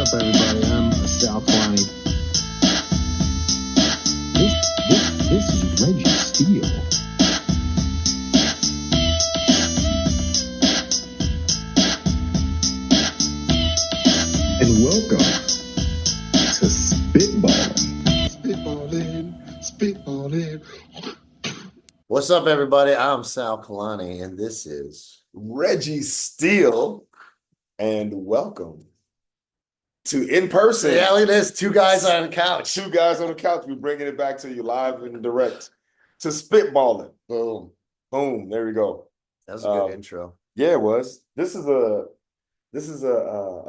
up, everybody? I'm Sal Klein. This is Reggie Steele. And welcome to Spitballin. Spitballin. What's up, everybody? I'm Sal Kalani, and this is Reggie Steele, and welcome to In Person. Yeah, look at this. Two guys on the couch. Two guys on the couch. We're bringing it back to you live and direct to Spitballin. Boom. Boom. There we go. That was a good intro. Yeah, it was. This is a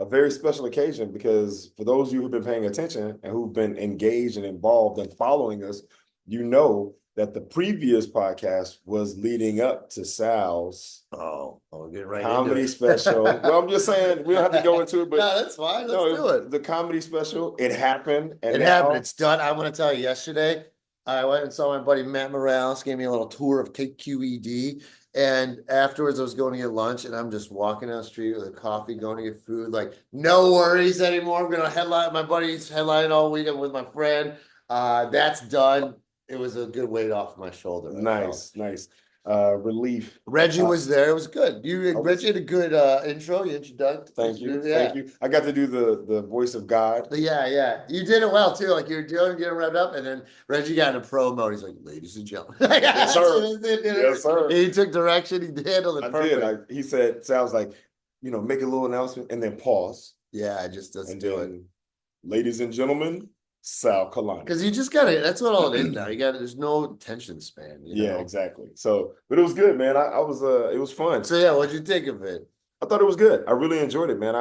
very special occasion because for those of you who've been paying attention and who've been engaged and involved and following us, you know that the previous podcast was leading up to Sal's I'll get right comedy into it. special. Well, I'm just saying we don't have to go into it, but no, that's fine. Let's do it. The comedy special, it happened. And it happened. It's done. I'm going to tell you, yesterday, I went and saw my buddy Matt Morales, gave me a little tour of KQED. And afterwards, I was going to get lunch, and I'm just walking down the street with a coffee, going to get food. Like, no worries anymore. I'm going to headline. My buddy's headlining all weekend with my friend. That's done. It was a good weight off my shoulder. Nice. Relief. Reggie was there. It was good. Reggie had a good intro. You introduced. Thank you. Yeah. Thank you. I got to do the voice of God. Yeah. You did it well too. Like you were doing, getting revved up, and then Reggie got in a pro mode. He's like, "Ladies and gentlemen." Yes, sir. Yes, sir. He took direction. He handled it perfect. He said, "Sounds like, make a little announcement and then pause." Yeah, it just doesn't do it. Ladies and gentlemen, Sal Kalani. Because you just got it. That's what all it is now. There's no attention span. Yeah, exactly. So, but it was good, man. I was it was fun. So yeah, what'd you think of it? I thought it was good. I really enjoyed it, man.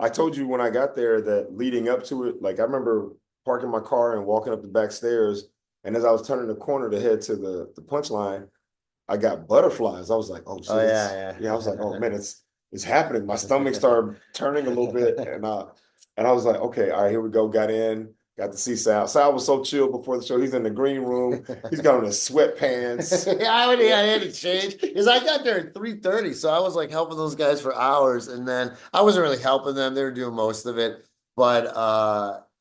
I told you when I got there that leading up to it, like I remember parking my car and walking up the back stairs, and as I was turning the corner to head to the punchline, I got butterflies. I was like, oh, shit. Oh yeah. Yeah, I was like, oh man, it's happening. My stomach started turning a little bit, and I was like, okay, all right, here we go. Got in. Got to see Sal. Sal was so chill before the show. He's in the green room. He's got on his sweatpants. I had to change because I got there at 3:30. So I was like helping those guys for hours. And then I wasn't really helping them. They were doing most of it. But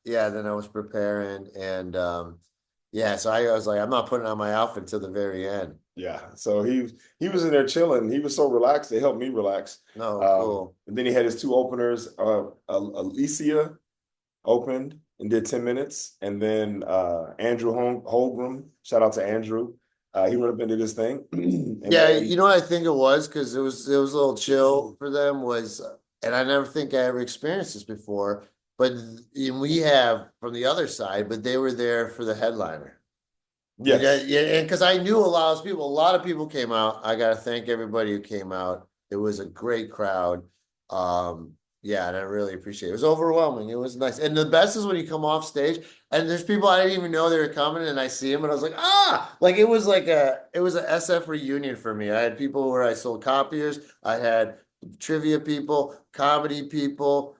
then I was preparing. And so I was like, I'm not putting on my outfit till the very end. Yeah. So he was in there chilling. He was so relaxed. They helped me relax. Oh, cool. And then he had his two openers. Alicia opened and did 10 minutes. And then Andrew Holgram, shout out to Andrew. He went up and did his thing. You know what I think it was? Because it was a little chill for them and I never think I ever experienced this before, but we have from the other side, but they were there for the headliner. Yes. Yeah, and because I knew a lot of people came out. I got to thank everybody who came out. It was a great crowd. And I really appreciate it. It was overwhelming. It was nice. And the best is when you come off stage and there's people I didn't even know they were coming and I see them and I was like, it was an SF reunion for me. I had people where I sold copiers. I had trivia people, comedy people,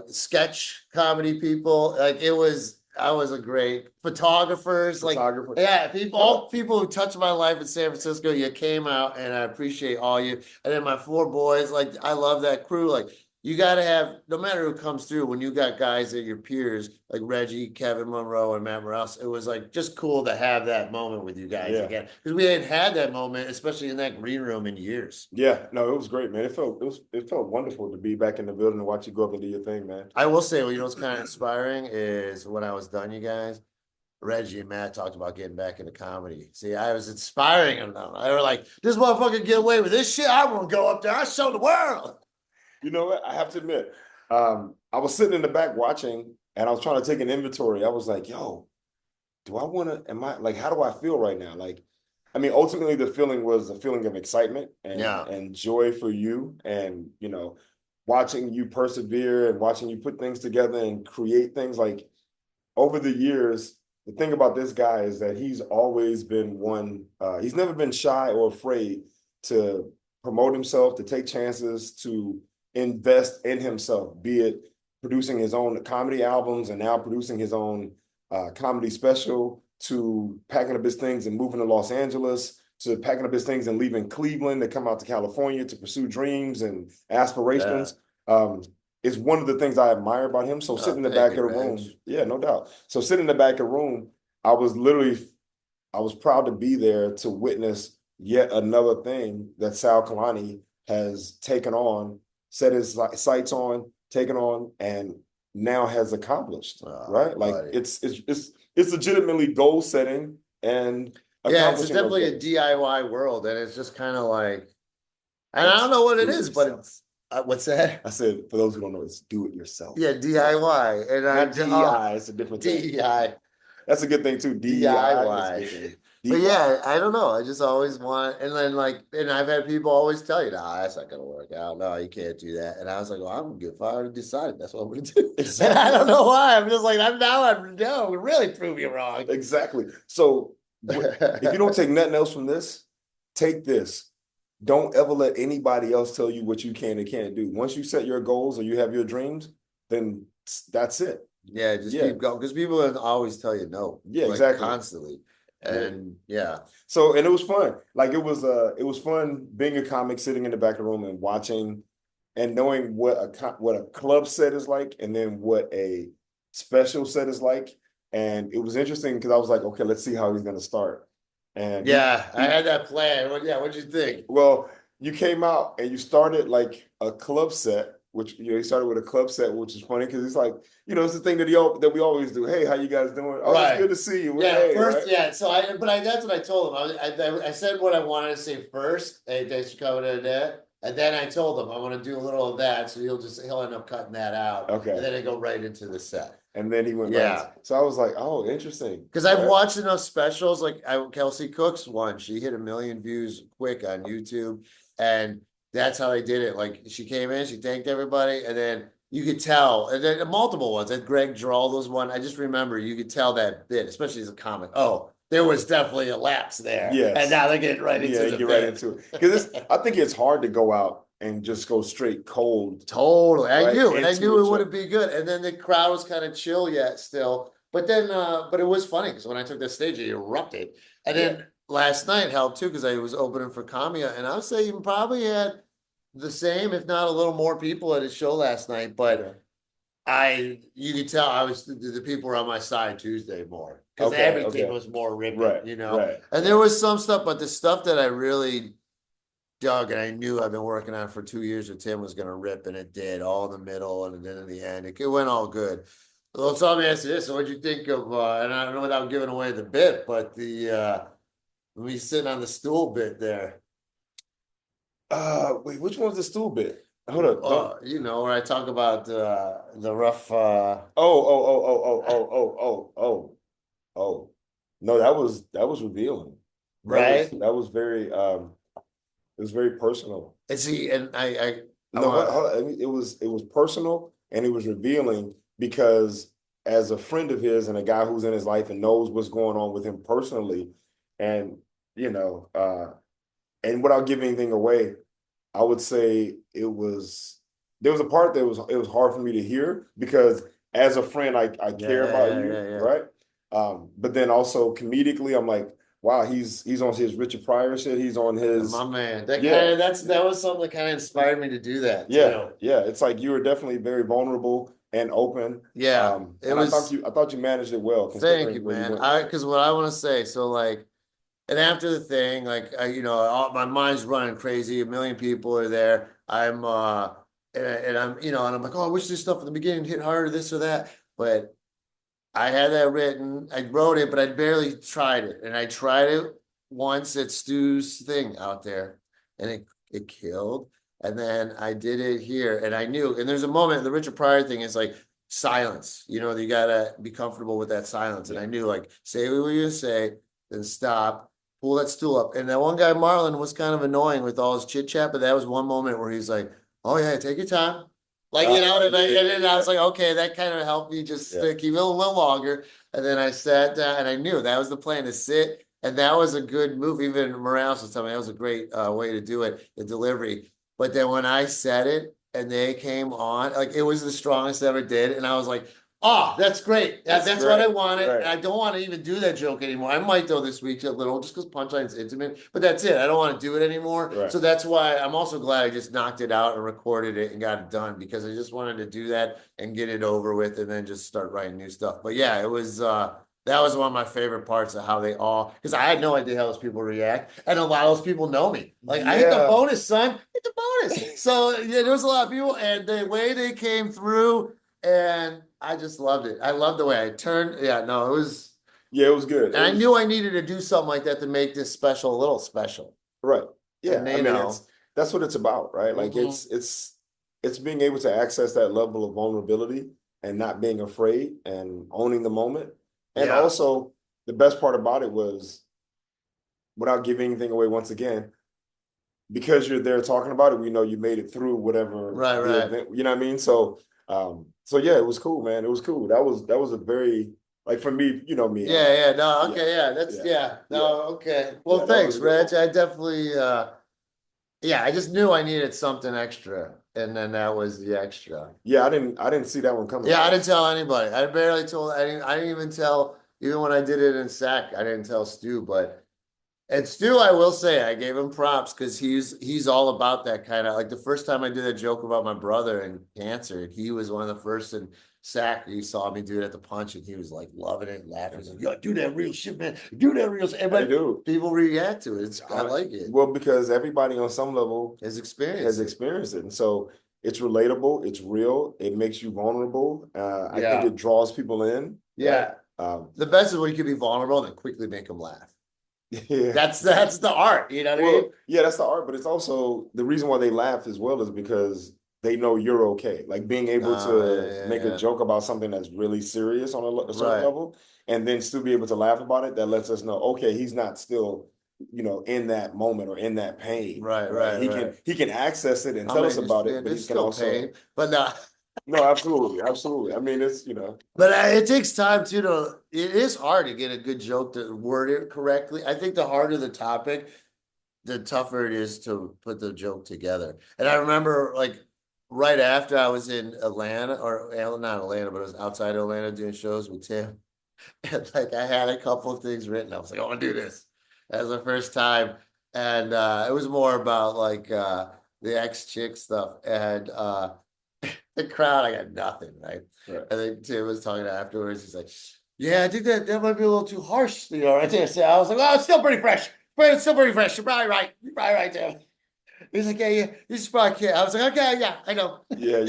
sketch comedy people. I was a great photographers. All people who touched my life in San Francisco, you came out and I appreciate all you. And then my four boys, I love that crew. You got to have, no matter who comes through, when you got guys that your peers, like Reggie, Kevin Monroe, and Matt Morales, it was just cool to have that moment with you guys again. Because we hadn't had that moment, especially in that green room, in years. Yeah, no, it was great, man. It felt wonderful to be back in the building and watch you go up and do your thing, man. I will say, what's kind of inspiring is when I was done, you guys, Reggie and Matt talked about getting back into comedy. See, I was inspiring them. They were like, this motherfucker get away with this shit. I want to go up there. I show the world. You know what? I have to admit, I was sitting in the back watching, and I was trying to take an inventory. I was like, yo, do I want to, how do I feel right now? Ultimately, the feeling was a feeling of excitement and joy for you. And, watching you persevere and watching you put things together and create things over the years. The thing about this guy is that he's always been he's never been shy or afraid to promote himself, to take chances, to invest in himself, be it producing his own comedy albums and now producing his own comedy special, to packing up his things and moving to Los Angeles, to packing up his things and leaving Cleveland to come out to California to pursue dreams and aspirations. is one of the things I admire about him. So sitting in the back thank of you, the Reg. room, yeah, no doubt. So sitting in the back of the room, I was proud to be there to witness yet another thing that Sal Kalani has taken on, set his sights on, taken on, and now has accomplished. Right? Like Buddy. it's legitimately goal setting and Yeah, it's accomplishing those definitely a things. DIY world, and it's just kind of like, and I don't know what it Do it is, but yourself. it's what's that? I said, for those who don't know, it's do it yourself. Yeah, DIY, and Not DEI, it's a different thing. DEI, That's a good thing too. DEI, that's a good DIY. thing. But DEI. yeah, I don't know. I just always want, and then like, and I've had people always tell you, "Nah, that's not gonna work out. No, you can't do that." And I was like, "Well, I'm gonna get fired and decided that's what I'm gonna do." And I don't know why. I'm just like, I'm no, really prove you wrong. Exactly. So if you don't take nothing else from this, take this. Don't ever let anybody else tell you what you can and can't do. Once you set your goals or you have your dreams, then that's it. Yeah, just Yeah. keep going because people will always tell you no. Yeah, like, exactly. constantly. And yeah. So, and it was fun. Like it was fun being a comic, sitting in the back of the room and watching and knowing what a club set is like, and then what a special set is like. And it was interesting because I was like, okay, let's see how he's gonna start. And Yeah, I had that plan. Yeah, what'd you think? well, you came out and you started like a club set, which he started with a club set, which is funny because it's like, it's the thing that we always do. Hey, how you guys doing? Oh, Right. it's good to see you. Yeah, Hey, first, right? yeah. So that's what I told him. I said what I wanted to say first. Hey, thanks for coming in there. And then I told him I want to do a little of that, so he'll end up cutting that out. Okay. And then I go right into the set. And then he went Yeah. right. So I was like, oh, interesting. Because I've watched enough specials, like Kelsey Cook's one. She hit 1 million views quick on YouTube, and that's how they did it. Like she came in, she thanked everybody, and then you could tell, and then multiple ones. That Greg Giraldo's one, I just remember you could tell that bit, especially as a comic. Oh, there was definitely a lapse there. Yes. And now they're getting right into the get bit. right into it. Because I think it's hard to go out and just go straight cold. Totally. Right? I knew it show. wouldn't be good. And then the crowd was kind of chill yet still. But then but it was funny because when I took that stage, it erupted. And then last night helped too, because I was opening for Kamiya, and I would say you probably had the same, if not a little more people at his show last night. But you could tell the people were on my side Tuesday more. Because everything was more ripping, Right. And there was some stuff, but the stuff that I really dug and I knew I've been working on for 2 years with Tim was going to rip, and it did, all in the middle and then in the end. It went all good. Well, so let me ask you this. So what'd you think of, and I don't know without giving away the bit, but me sitting on the stool bit there. Wait, which one's the stool bit? Hold up. Where I talk about the rough. Oh. No, that was revealing. Right? That was very it was very personal. And see, and I mean, it was personal and it was revealing because as a friend of his and a guy who's in his life and knows what's going on with him personally, and and without giving anything away, I would say there was a part that it was hard for me to hear because as a friend I care about you, right? But then also comedically, I'm like, wow, he's on his Richard Pryor shit. He's on his my man. That was something that kind of inspired me to do that. Yeah. It's like you were definitely very vulnerable and open. Yeah, I thought you managed it well. Thank you, man. Because what I want to say, so like, and after the thing, like, my mind's running crazy. 1 million people are there. I'm and I'm and I'm like, oh, I wish this stuff at the beginning hit harder, this or that, but I had that written. I wrote it, but I barely tried it. And I tried it once at Stu's thing out there, and it killed. And then I did it here, and I knew. And there's a moment. The Richard Pryor thing is like silence. You gotta be comfortable with that silence. And I knew, like, say what you're gonna say, then stop, pull that stool up. And that one guy, Marlon, was kind of annoying with all his chit chat, but that was one moment where he's like, "Oh yeah, take your time." Like, and then I was like, okay, that kind of helped me just keep it a little longer. And then I sat down, and I knew that was the plan, to sit. And that was a good move. Even Morales was telling me that was a great way to do it, the delivery. But then when I said it and they came on, like, it was the strongest I ever did. And I was like, Oh, that's great. That's That's what I great. wanted. Right. And I don't want to even do that joke anymore. I might though this week a little just because punchline's intimate, but that's it. I don't want to do it anymore. Right. So that's why I'm also glad I just knocked it out and recorded it and got it done because I just wanted to do that and get it over with and then just start writing new stuff. But yeah, it was that was one of my favorite parts of how they all because I had no idea how those people react. And a lot of those people know me. Like I hit the Yeah. bonus, son. Hit the bonus. So yeah, there was a lot of people and the way they came through. And I just loved it. I loved the way I turned. Yeah, no, it was. Yeah, it was good. And I knew I needed to do something like that to make this special a little special. Right. Yeah. And they I mean, know. that's what it's about, right? Like it's being able to access that level of vulnerability and not being afraid and owning the moment. And Yeah. also the best part about it was without giving anything away once again, because you're there talking about it, we know you made it through whatever Right, the right. event, you know what I mean? So yeah, it was cool, man. It was cool. That was a very like for me, you know me. Yeah, no, okay, yeah, that's no, okay. Well, Yeah, that thanks, was Reg. good. I definitely yeah, I just knew I needed something extra. And then that was the extra. Yeah, I didn't see that one coming. Yeah, I didn't tell anybody. I barely told I didn't even tell, even when I did it in SAC, I didn't tell Stu, but and Stu, I will say, I gave him props because he's all about that kind of like the first time I did a joke about my brother and cancer, he was one of the first in SAC. He saw me do it at the punch and he was like loving it, laughing. He's like, yo, do that real shit, man. Do that real shit. I do. People react to it. I like it. Well, because everybody on some level Has experienced it. And so it's relatable, it's real, it makes you vulnerable. I think it draws people in. Yeah. Right? The best is when you can be vulnerable and then quickly make them laugh. Yeah. That's the art, you know what I mean? Yeah, that's the art, but it's also the reason why they laugh as well is because they know you're okay. Like being able to make a joke about something that's really serious on a certain level, and then still be able to laugh about it, that lets us know, okay, he's not still, you know, in that moment or in that pain. Right. He can access it and tell us about it, but he can also pain, but no. No, absolutely. I mean, it's, you know. But it takes time too it is hard to get a good joke to word it correctly. I think the harder the topic, the tougher it is to put the joke together. And I remember like right after I was in Atlanta, or not Atlanta, but it was outside Atlanta doing shows with Tim. And like I had a couple of things written. I was like, I want to do this. That was the first time. And it was more about like the ex-chick stuff. And the crowd, I got nothing, right? And then Tim was talking afterwards. He's like, yeah, I think that might be a little too harsh, you know, right there. So I was like, oh, it's still pretty fresh. It's still pretty fresh. You're probably right. You're probably right there. He's like, yeah, you just probably can't. I was like, okay, yeah, I know. Yeah,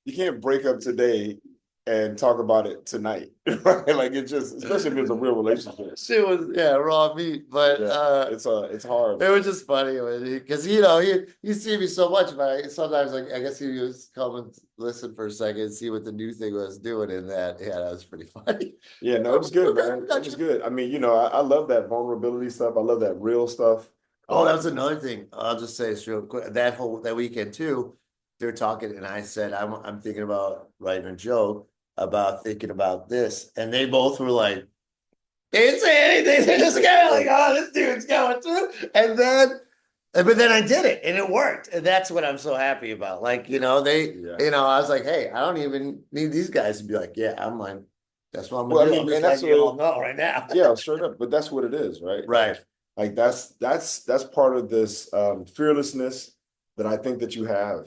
you can't break up today and talk about it tonight, right? Like it just, especially if it's a real relationship. Shit was raw meat, but it's hard. It was just funny because you know he see me so much, but sometimes like I guess he was come and listen for a second and see what the new thing was doing in that. Yeah, that was pretty funny. Yeah, no, it was good, man. It was good. I mean, you know, I love that vulnerability stuff. I love that real stuff. Oh, that was another thing. I'll just say this real quick. That weekend too, they're talking, and I said I'm thinking about writing a joke about thinking about this, and they both were like, they didn't say anything. They just got like, oh, this dude's going through, but then I did it, and it worked, and that's what I'm so happy about. Like, you know, you know, I was like, hey, I don't even need these guys to be like, yeah, I'm like, that's what I'm gonna do. I mean, and that's what you all know right now. Yeah, straight up. But that's what it is, right? Right. Like that's part of this fearlessness that I think that you have.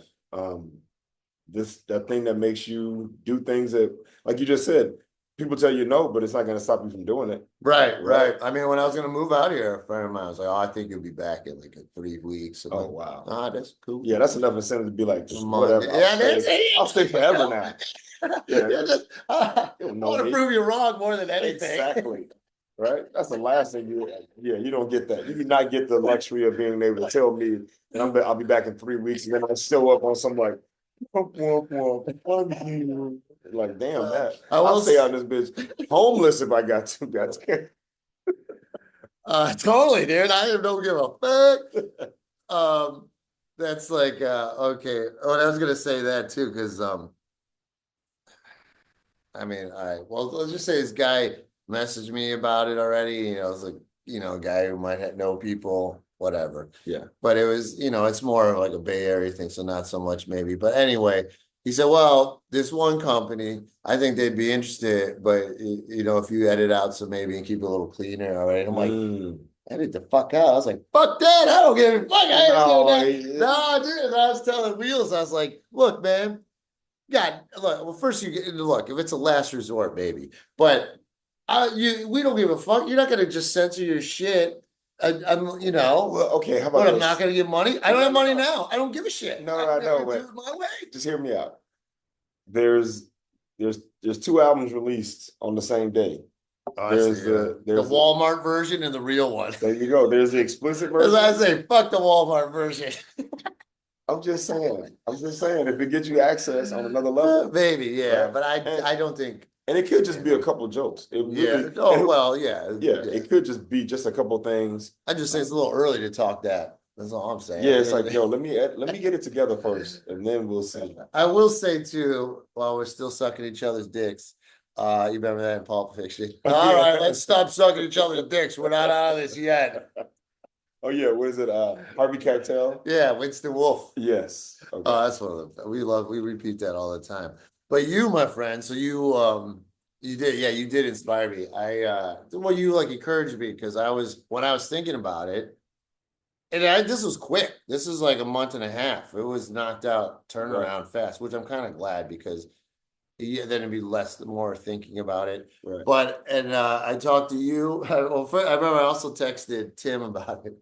That thing that makes you do things that, like you just said, people tell you no, but it's not going to stop you from doing it. Right. I mean, when I was going to move out here, a friend of mine was like, oh, I think you'll be back in like 3 weeks. Oh, wow. Ah, that's cool. Yeah, that's enough incentive to be like, whatever. I'll stay forever now. Yeah. I want to prove you wrong more than anything. Exactly. Right? That's the last thing you don't get that. You do not get the luxury of being able to tell me that I'll be back in 3 weeks, and then I show up on some like, like, damn that. I'll stay out in this bitch homeless if I got to. Totally, dude. I don't give a fuck. That's like okay. Oh, and I was gonna say that too, because I mean, well, let's just say this guy messaged me about it already. You know, it's like, you know, a guy who might know people, whatever. Yeah. But it was, you know, it's more of like a Bay Area thing, so not so much maybe. But anyway, he said, well, this one company, I think they'd be interested, but you know, if you edit out some maybe and keep it a little cleaner, all right. I'm like, edit the fuck out. I was like, fuck that. I don't give a fuck. I ain't doing that. No, dude. And I was telling Wheels, I was like, look, man. God, look, well, first you get look, if it's a last resort, maybe. But we don't give a fuck. You're not gonna just censor your shit. I'm, you know, Well, okay, how about but I'm this? not gonna give money. I don't have money now. I don't give a shit. No, I'm I know, gonna but do it my way. just hear me out. There's 2 albums released on the same day. Oh, There's the Walmart version and the real one. There you go. There's the explicit As version. I say, fuck the Walmart version. I'm just saying. If it gets you access on another level, maybe, yeah. right? But I don't think. And it could just be a couple jokes. It really, Yeah. Oh well, yeah. yeah. It could just be just a couple things. I just say it's a little early to talk that. That's all I'm saying. Yeah, it's like, yo, let me get it together first, and then we'll see. I will say too, while we're still sucking each other's dicks, you remember that in Pulp Fiction? All right, let's stop sucking each other's dicks. We're not out of this yet. Oh yeah, what is it? Harvey Keitel? Yeah, Winston Wolfe. Yes. Okay. Oh, that's one of them. We repeat that all the time. But you, my friend, so you did inspire me. You like encouraged me because when I was thinking about it, and this was quick. This is like a month and a half. It was knocked out, turnaround fast, which I'm kind of glad because then it'd be more thinking about it. Right. But I talked to you. I remember I also texted Tim about it,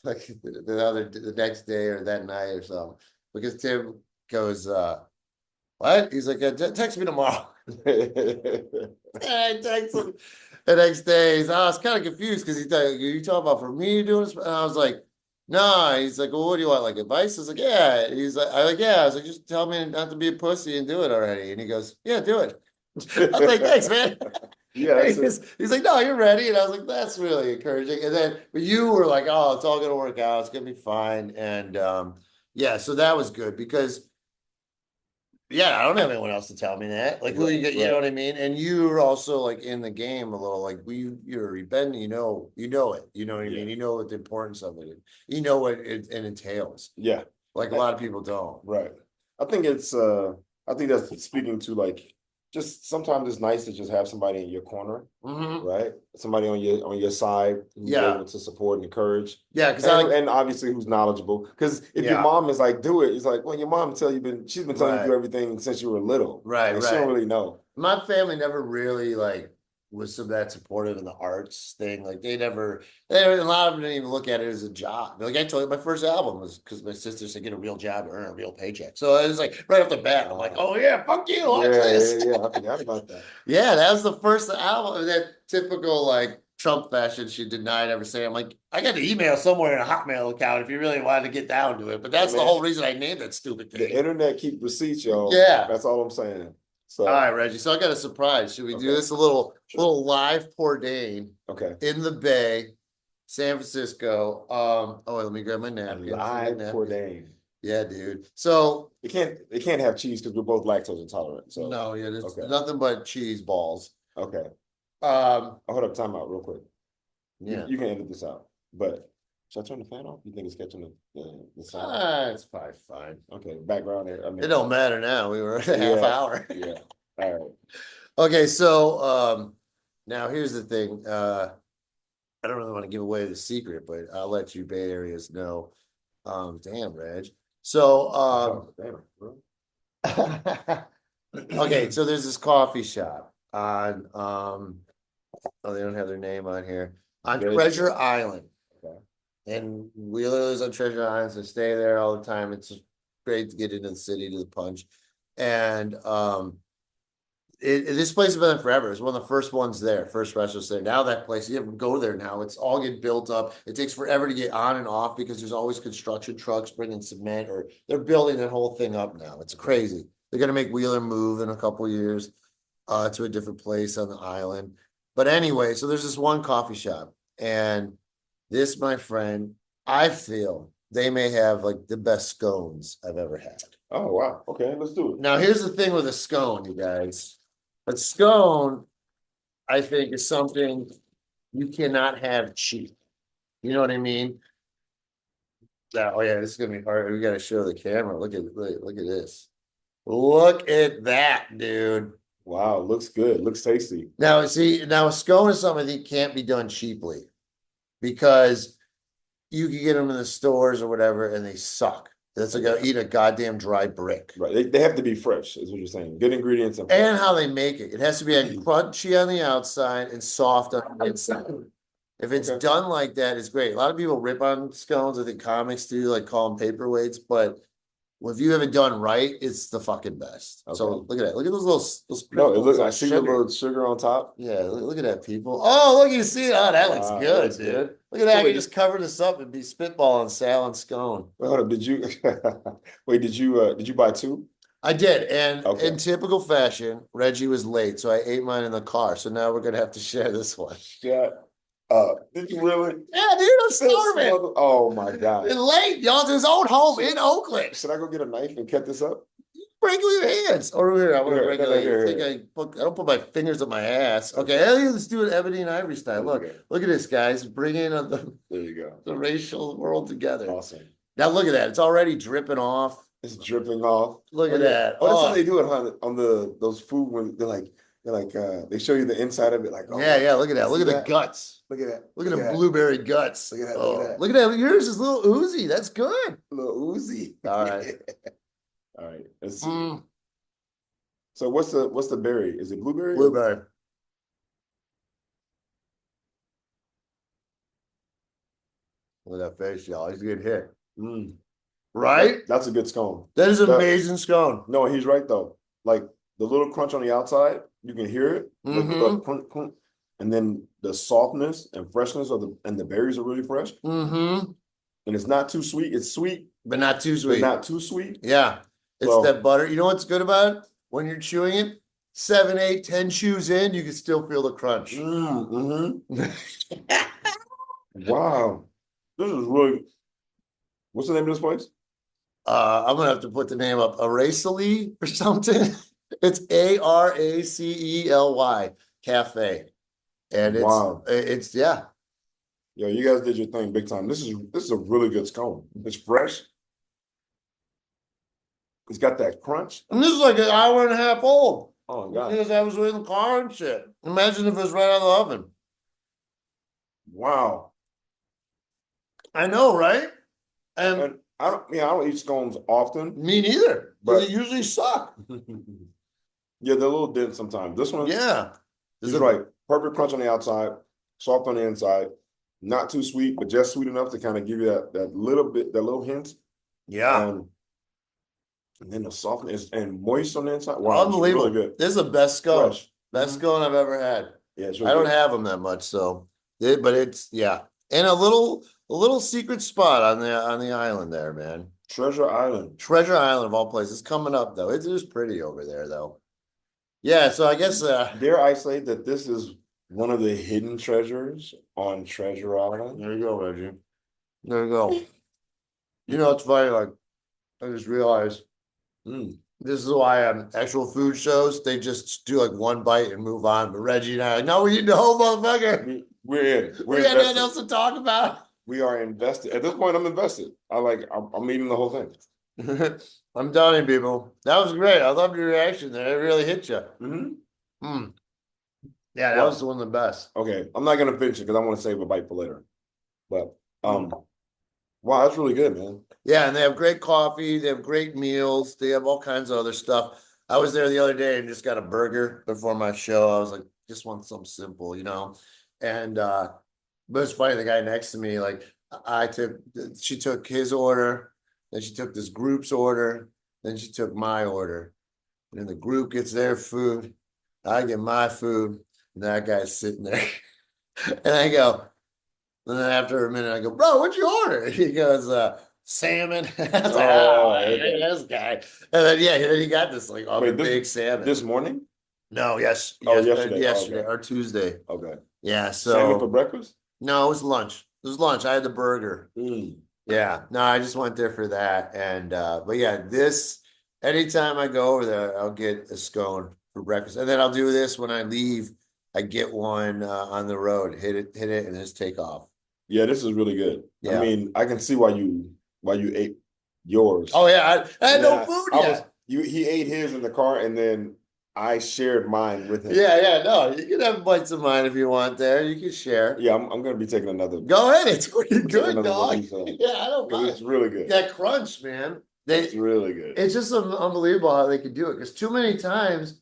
like the next day or that night or something, because Tim goes, "What?" He's like, "Text me tomorrow." And I text him the next day. I was kind of confused because you talking about for me doing this, and I was like, "No." He's like, "Well, what do you want? Like advice?" I was like, "Yeah." He's like, "Yeah." I was like, "Just tell me not to be a pussy and do it already." And he goes, "Yeah, do it." I was like, "Thanks, man." Yeah. He's like, "No, you're ready." And I was like, "That's really encouraging." And then, but you were like, "Oh, it's all gonna work out. It's gonna be fine." And yeah, so that was good because. Yeah, I don't have anyone else to tell me that. Like, who you get, you know what I mean? And you're also like in the game a little, like you're been, you know it. You know what I mean? You know what the importance of it. You know what it entails. Yeah. Like a lot of people don't. Right. I think that's speaking to like just sometimes it's nice to just have somebody in your corner, right? Somebody on your side who's able to support and encourage. Yeah, because and obviously who's knowledgeable. Because if your mom is like, do it, it's like, well, your mom she's been telling you to do everything since you were little. Right, like, she don't really know. My family never really like was that supportive in the arts thing. Like a lot of them didn't even look at it as a job. Like I told you, my first album was because my sister said get a real job to earn a real paycheck. So it was like right off the bat, I'm like, oh yeah, fuck you, watch this. Yeah, I forgot about that. Yeah, that was the first album. That typical like Trump fashion. She denied ever saying. I'm like, I got an email somewhere in a Hotmail account if you really wanted to get down to it. But that's the whole reason I named that stupid thing. The internet keep receipts, y'all. Yeah, that's all I'm saying. So, all right, Reggie. So I got a surprise. Should we do this a little live Bourdain? Okay. In the Bay, San Francisco. Let me grab my napkin. Live Bourdain. Yeah, dude. So it can't have cheese because we're both lactose intolerant. So no, yeah, there's nothing but cheese balls. Okay. Hold up, time out real quick. Yeah, you can edit this out, but. Should I turn the fan off? You think it's catching the sound? It's probably fine. Okay, background there. It don't matter now. We were at a half hour. Yeah. All right. Okay, so now here's the thing. I don't really want to give away the secret, but I'll let you Bay Areas know. Damn, Reg. So okay, so there's this coffee shop on they don't have their name on here. On Treasure Island. And Wheeler lives on Treasure Island, so stay there all the time. It's great to get into the city to the punch. And this place has been there forever. It's one of the first ones there, first restaurants there. Now that place, you have to go there now. It's all get built up. It takes forever to get on and off because there's always construction trucks bringing cement, or they're building that whole thing up now. It's crazy. They're going to make Wheeler move in a couple years to a different place on the island. But anyway, so there's this one coffee shop, and this, my friend, I feel they may have like the best scones I've ever had. Oh, wow. Okay, let's do it. Now, here's the thing with a scone, you guys. A scone, I think, is something you cannot have cheap. You know what I mean? Oh yeah, this is gonna be hard. We gotta show the camera. Look at this. Look at that, dude. Wow, looks good. Looks tasty. Now, see, now a scone is something that can't be done cheaply because you can get them in the stores or whatever and they suck. That's like eat a goddamn dry brick. Right. They have to be fresh, is what you're saying. Good ingredients and how they make it. It has to be like crunchy on the outside and soft on the inside. If it's Okay. done like that, it's great. A lot of people rip on scones. I think comics do, like call them paperweights, but if you have it done right, it's the fucking best. So Okay. look at that. Look at those little those No, it looks. sprinkles I of see the sugar. little sugar on top. Yeah, look at that, people. Oh, look, you see it. Oh, that looks Wow, good, that's dude. good. Look at that. So I wait, can just cover this up and be spitballing Sal and scone. Wait, hold up. Did you wait? Did you buy two? I did, and Okay. in typical fashion, Reggie was late, so I ate mine in the car. So now we're gonna have to share this one. Shut Did you really? Yeah, dude, I'm starving. Oh my God. And late, y'all, to his own home in Oakland. Should I go get a knife and cut this up? Break with your hands. Or here, I want to Here, regulate. here, I don't put my fingers up my ass. Okay, hey, let's do it Ebony and Ivory style. There you Look at this, guys. Bringing There you go. the racial world together. Awesome. Now look at that. It's already dripping off. It's dripping off. Look at that. Oh, that's Oh. how they do it, huh? On those food when they show you the inside of it, like, oh, Yeah, look at that. Look at the guts. Look at that. Look at the blueberry guts. Look at that, Oh, look at that. look at that. Yours is a little oozy. That's good. Little Uzi. All right. All right. Let's see. Mm, So what's the berry? Is it blueberry? blueberry. Look at that face, y'all. He's a good hit. Mm, Right? that's a good scone. That is an That- amazing scone. No, he's right though. Like the little crunch on the outside, you can hear it. Like, Mhm. crunch, crunch. And then the softness and freshness of the berries are really fresh. Mm-hmm. And it's not too sweet. It's sweet, But not too but sweet. not too sweet. Yeah. It's So- that butter. You know what's good about it? When you're chewing it, 7, 8, 10 chews in, you can still feel the crunch. Wow. This is really, what's the name of this place? I'm gonna have to put the name up. Aracely or something. It's Aracely Cafe. And Wow. it's yeah. Yo, you guys did your thing big time. This is a really good scone. It's fresh. It's got that crunch. And this is like an hour and a half old. Oh my God. Because I was in the car and shit. Imagine if it was right out of the oven. Wow. I know, right? And And I don't eat scones often. me neither. But But- they usually suck. Yeah, they're a little dense sometimes. This one, Yeah. is right. Perfect crunch on the outside, soft on the inside, not too sweet, but just sweet enough to kind of give you that little bit, that little hint. Yeah. And then the softness and moist on the inside. Wow, it's Unbelievable. really good. This is the best scone. Fresh. Best scone I've ever had. Yeah, it's I really don't good. have them that much, so but it's yeah. And a little secret spot on the island there, man. Treasure Island. Treasure Island of all places. Coming up though. It is pretty over there though. Yeah, so I guess Dare I say that this is one of the hidden treasures on Treasure Island? there you go, Reggie. There you go. You know, it's funny, like I just realized Mm. this is why on actual food shows they just do like one bite and move on. But Reggie and I are like, no, we eat the whole motherfucker. We're in. We We're got nothing invested. else to talk about. We are invested. At this point, I'm invested. I'm eating the whole thing. I'm telling you, people, that was great. I loved your reaction there. It really hit you. Mm-hmm. Yeah, that Well- was one of the best. Okay, I'm not gonna finish it because I want to save a bite for later. But wow, that's really good, man. Yeah, and they have great coffee. They have great meals. They have all kinds of other stuff. I was there the other day and just got a burger before my show. I was like, just want something simple, you know? And but it's funny, the guy next to me, like she took his order, then she took this group's order, then she took my order. And then the group gets their food, I get my food, and that guy's sitting there. And I go, and then after a minute, I go, bro, what'd you order? He goes, salmon. I was like, Oh, hey, this guy. And then then he got this like Wait, big salmon. This morning? No, Oh, yesterday yesterday. or Tuesday. Okay. Yeah, Salmon for so breakfast? no, it was lunch. It was lunch. I had the burger. Mm. Yeah, no, I just went there for that. And but yeah, anytime I go over there, I'll get a scone for breakfast. And then I'll do this when I leave. I get one on the road, hit it, and just take off. Yeah, this is really good. Yeah. I mean, I can see why you ate yours. Oh yeah, I had no Yeah, food I yet. was he ate his in the car, and then I shared mine with him. Yeah, no, you can have bites of mine if you want there. You can share. Yeah, I'm gonna be taking another. Go ahead, it's pretty Taking good, another dog. piece of it. Yeah, I don't 'Cause mind. it's really good. That crunch, man. It's really good. It's just unbelievable how they could do it. Because too many times,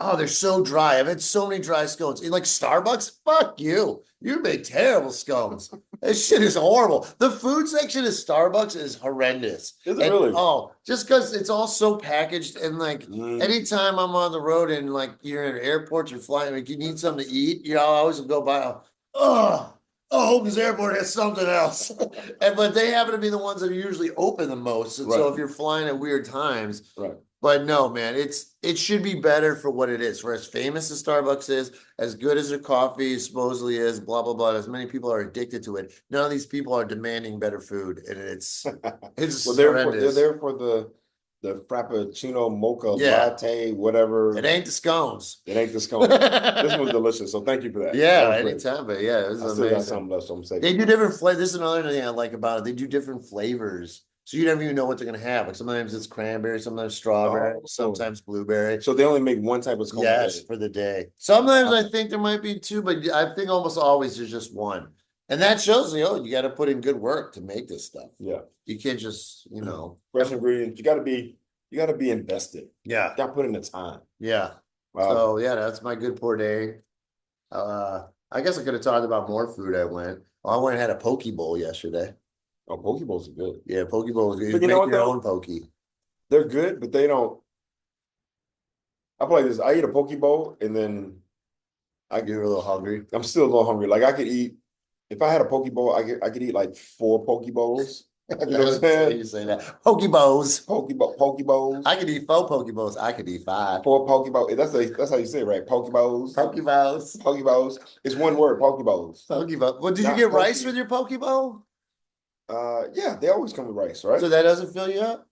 oh, they're so dry. I've had so many dry scones. In like Starbucks, fuck you. You make terrible scones. This shit is horrible. The food section at Starbucks is horrendous. Is it really? Oh, just because it's all so packaged and like Mm. anytime I'm on the road and like you're in airports or flying, like you need something to eat, I always go by. Oh, Hope's Airport has something else. But they happen to be the ones that are usually open the most. And so Right. if you're flying at weird times, Right. but no, man, it should be better for what it is. For as famous as Starbucks is, as good as their coffee supposedly is, blah blah blah. As many people are addicted to it, none of these people are demanding better food, and it's Well, they're horrendous. there for the frappuccino, mocha, Yeah. latte, whatever. It ain't the scones. It ain't the scone. This was delicious. So thank you for that. Yeah, That was great. anytime, but yeah, it was I still got amazing. something left, so I'm saying. They do different flavors. This is another thing I like about it. They do different flavors. So you never even know what they're gonna have. Like sometimes it's cranberry, sometimes strawberry, Oh. sometimes blueberry. So they only make one type of scone. a Yes, day. for the day. Sometimes I think there might be two, but I think almost always there's just one. And that shows you got to put in good work to make this stuff. Yeah. You can't just, Fresh ingredients. You gotta be invested. Yeah. You gotta put in the time. Yeah. Wow. So yeah, that's my good poor day. I guess I could have talked about more food I went. I went and had a poke bowl yesterday. Oh, poke bowls are good. Yeah, poke bowl was good. But You you know make what, your though? own poke. They're good, but they don't. I play this. I eat a poke bowl and then You're a little hungry. I'm still a little hungry. Like I could eat, if I had a poke bowl, I could eat like 4 poke bowls. You know what I'm saying? You say that. Poke bowls. Poke bowls. I could eat 4 poke bowls. I could eat 5. 4 poke bowls. That's how you say it, right? Poke bowls. Poke bowls. Poke bowls. It's one word. Poke bowls. Poke bowl. Well, did you Not get rice poke. with your poke bowl? Yeah, they always come with rice, right? So that doesn't fill you up?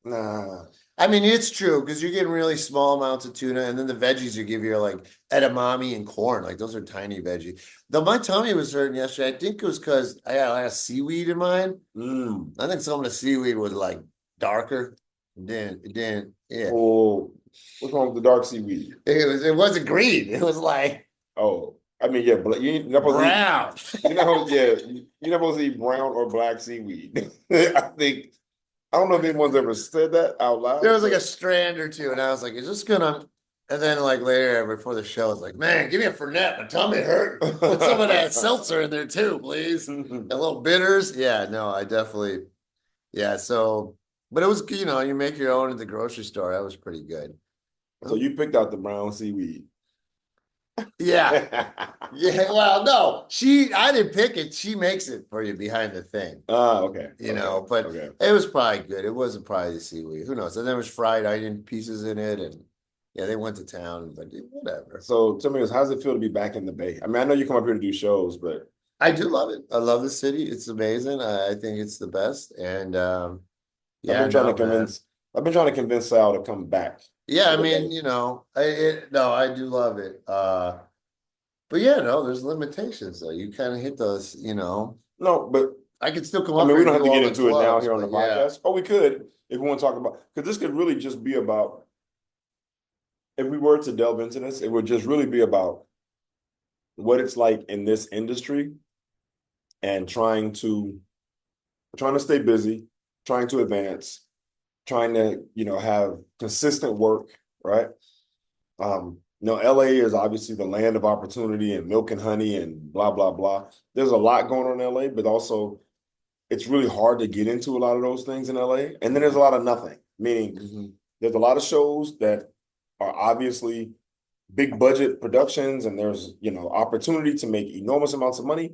Nah. I mean, it's true because you're getting really small amounts of tuna, and then the veggies you give you are like edamame and corn. Like those are tiny veggies. Though my tummy was hurting yesterday. I think it was because I had seaweed in mine. I think some of the seaweed was like darker. Then yeah. Oh, what's wrong with the dark seaweed? It wasn't green. It was like Oh, I mean, yeah, but you're not supposed brown. to eat, you're not supposed to eat brown or black seaweed. I don't know if anyone's ever said that out loud. There was like a strand or two, and I was like, "Is this gonna?" And then like later before the show, I was like, "Man, give me a Fernet. My tummy hurt. Put some of that seltzer in there too, please. And a little bitters." Yeah, no, I definitely. Yeah, so, but it was you make your own at the grocery store. That was pretty good. So you picked out the brown seaweed. Yeah, yeah. Well, no, I didn't pick it. She makes it for you behind the thing. Okay. But okay. it was probably good. It wasn't probably the seaweed. Who knows? And there was fried onion pieces in it, and yeah, they went to town. But whatever. So tell me, how does it feel to be back in the Bay? I mean, I know you come up here to do shows, but I do love it. I love the city. It's amazing. I think it's the best. And yeah, I've been trying to convince Sal to come back. Yeah, I mean, I do love it. But yeah, no, there's limitations though. You kind of hit those, No, but I can still come I up. mean, we here don't have and to do get all into the it now clubs, here on the but yeah. podcast. Oh, we could if we want to talk about, because this could really just be about, if we were to delve into this, it would just really be about what it's like in this industry and trying to stay busy, trying to advance, trying to, have consistent work, right? LA is obviously the land of opportunity and milk and honey and blah, blah, blah. There's a lot going on in LA, but also it's really hard to get into a lot of those things in LA. And then there's a lot of nothing, meaning there's a lot of shows that are obviously big budget productions and there's, opportunity to make enormous amounts of money.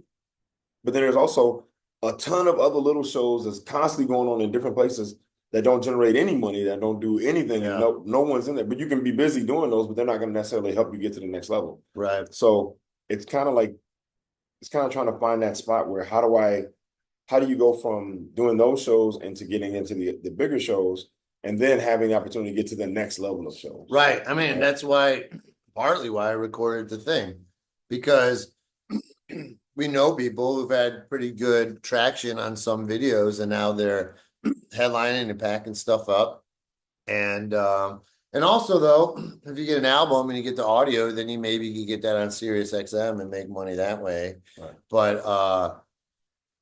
But then there's also a ton of other little shows that's constantly going on in different places that don't generate any money, that don't do anything, and no one's in there. But you can be busy doing those, but they're not going to necessarily help you get to the next level. Right. So it's kind of trying to find that spot where how do you go from doing those shows into getting into the bigger shows and then having the opportunity to get to the next level of shows. Right. I mean, that's partly why I recorded the thing, because we know people who've had pretty good traction on some videos and now they're headlining and packing stuff up. And also though, if you get an album and you get the audio, then you maybe can get that on Sirius XM and make money that way. Right. But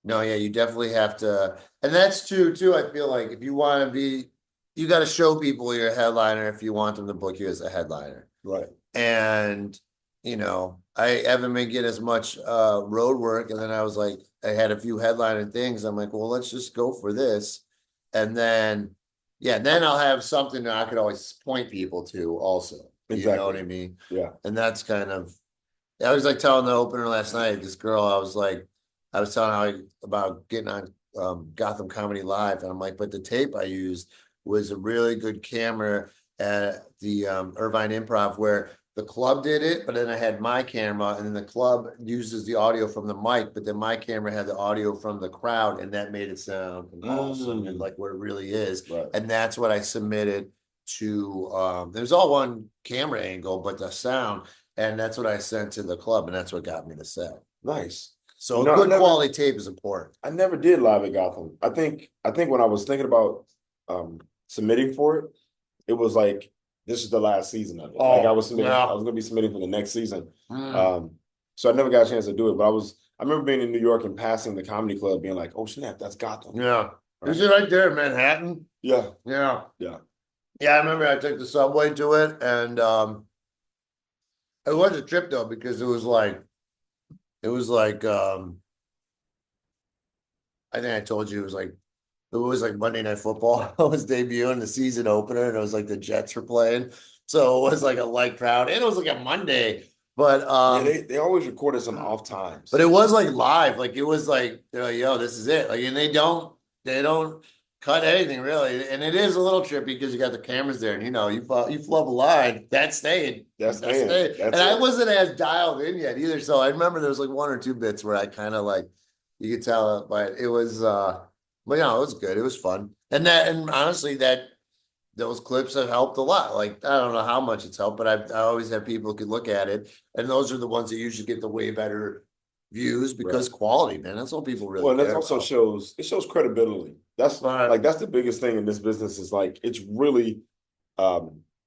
no, yeah, you definitely have to, and that's too. I feel like if you want to be, you got to show people you're a headliner if you want them to book you as a headliner. Right. And I haven't been getting as much road work, and then I was like, I had a few headliner things. I'm like, well, let's just go for this, and then then I'll have something that I could always point people to also. Exactly. You know what I mean? Yeah. And that's kind of, I was like telling the opener last night, this girl, I was telling her about getting on Gotham Comedy Live, and I'm like, but the tape I used was a really good camera at the Irvine Improv where the club did it, but then I had my camera, and then the club uses the audio from the mic, but then my camera had the audio from the crowd, and that made it sound awesome and like what it really is. Right. And that's what I submitted to. There's all one camera angle, but the sound, and that's what I sent to the club, and that's what got me the set. Nice. So good quality tape is important. I never did live at Gotham. I think when I was thinking about submitting for it, it was like this is the last season of it. Like I was submitting, I was gonna be submitting for the next season. So I never got a chance to do it. But I remember being in New York and passing the comedy club, being like, "Oh snap, that's Gotham." Yeah, right. Is it right there in Manhattan? Yeah, yeah. Yeah, I remember I took the subway to it, and it was a trip though because it was like I think I told you it was like Monday Night Football. I was debuting the season opener, and it was like the Jets were playing, so it was like a light crowd, and it was like a Monday. But they always recorded some off times, but it was like live, like it was like they're like, "Yo, this is it," like, and they don't cut anything really, and it is a little trippy because you got the cameras there, and you flub a line, that stayed. And I wasn't as dialed in yet either, so I remember there was like one or two bits where I kind of like you could tell, but it was but it was good, it was fun, and honestly those clips have helped a lot. Like I don't know how much it's helped, but I always have people who can look at it, and those are the ones that usually get the way better views because quality, man. That's all people really. Well, and that also shows credibility. That's like that's the biggest thing in this business is like it's really,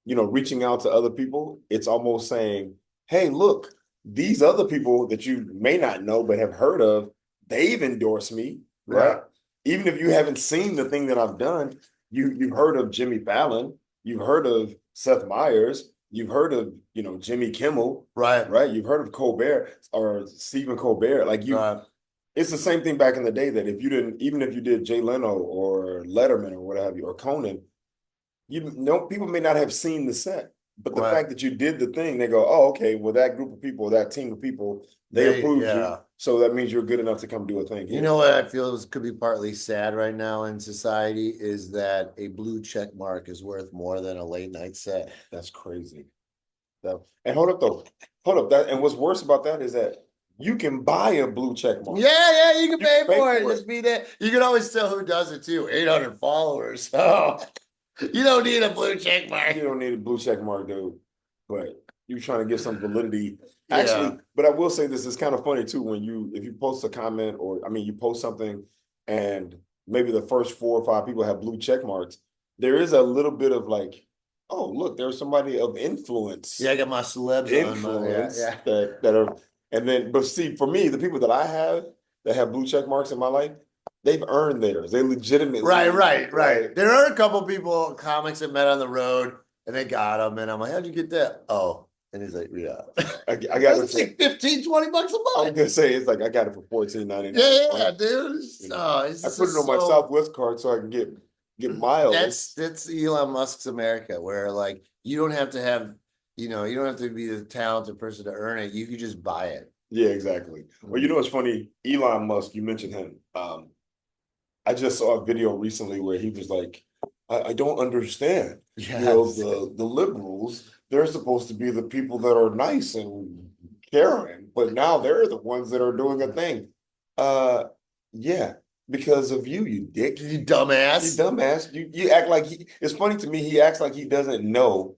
reaching out to other people. It's almost saying, "Hey, look, these other people that you may not know but have heard of, they've endorsed me, right? Even if you haven't seen the thing that I've done, you've heard of Jimmy Fallon, you've heard of Seth Meyers." You've heard of, Jimmy Kimmel, right? You've heard of Colbert or Stephen Colbert. Like it's the same thing back in the day that even if you did Jay Leno or Letterman or what have you, or Conan, people may not have seen the set, but the fact that you did the thing, they go, "Oh, okay, well, that group of people, that team of people, they approved you. So that means you're good enough to come do a thing." Here. You know what I feel could be partly sad right now in society is that a blue check mark is worth more than a late night set. That's crazy. And hold up. And what's worse about that is that you can buy a blue check mark. Yeah, you can pay for it. Just be there. You can always tell who does it too. 800 followers. Oh, you don't need a blue check mark. You don't need a blue check mark, dude. But you're trying to get some validity. Actually, but I will say this is kind of funny too when if you post a comment you post something and maybe the first 4 or 5 people have blue check marks, there is a little bit of like, oh, look, there's somebody of influence. Yeah, I got my celebs influence that are, and then, but see, for me, the people that I have that have blue check marks in my life, they've earned theirs. They legitimately. Right. There are a couple people, comics that met on the road, and they got them, and I'm like, how'd you get that? Oh, and he's like, yeah. I got it. It's like $15, $20 a month. I was gonna say it's like I got it for $14.99. Yeah, dude. I put it on my Southwest card so I can get miles. That's Elon Musk's America, where like you don't have to have, you don't have to be the talented person to earn it. You can just buy it. Yeah, exactly. Well, what's funny? Elon Musk, you mentioned him. I just saw a video recently where he was like, I don't understand. The liberals, they're supposed to be the people that are nice and caring, but now they're the ones that are doing a thing. Yeah. Because of you dick. You dumbass. You act like it's funny to me, he acts like he doesn't know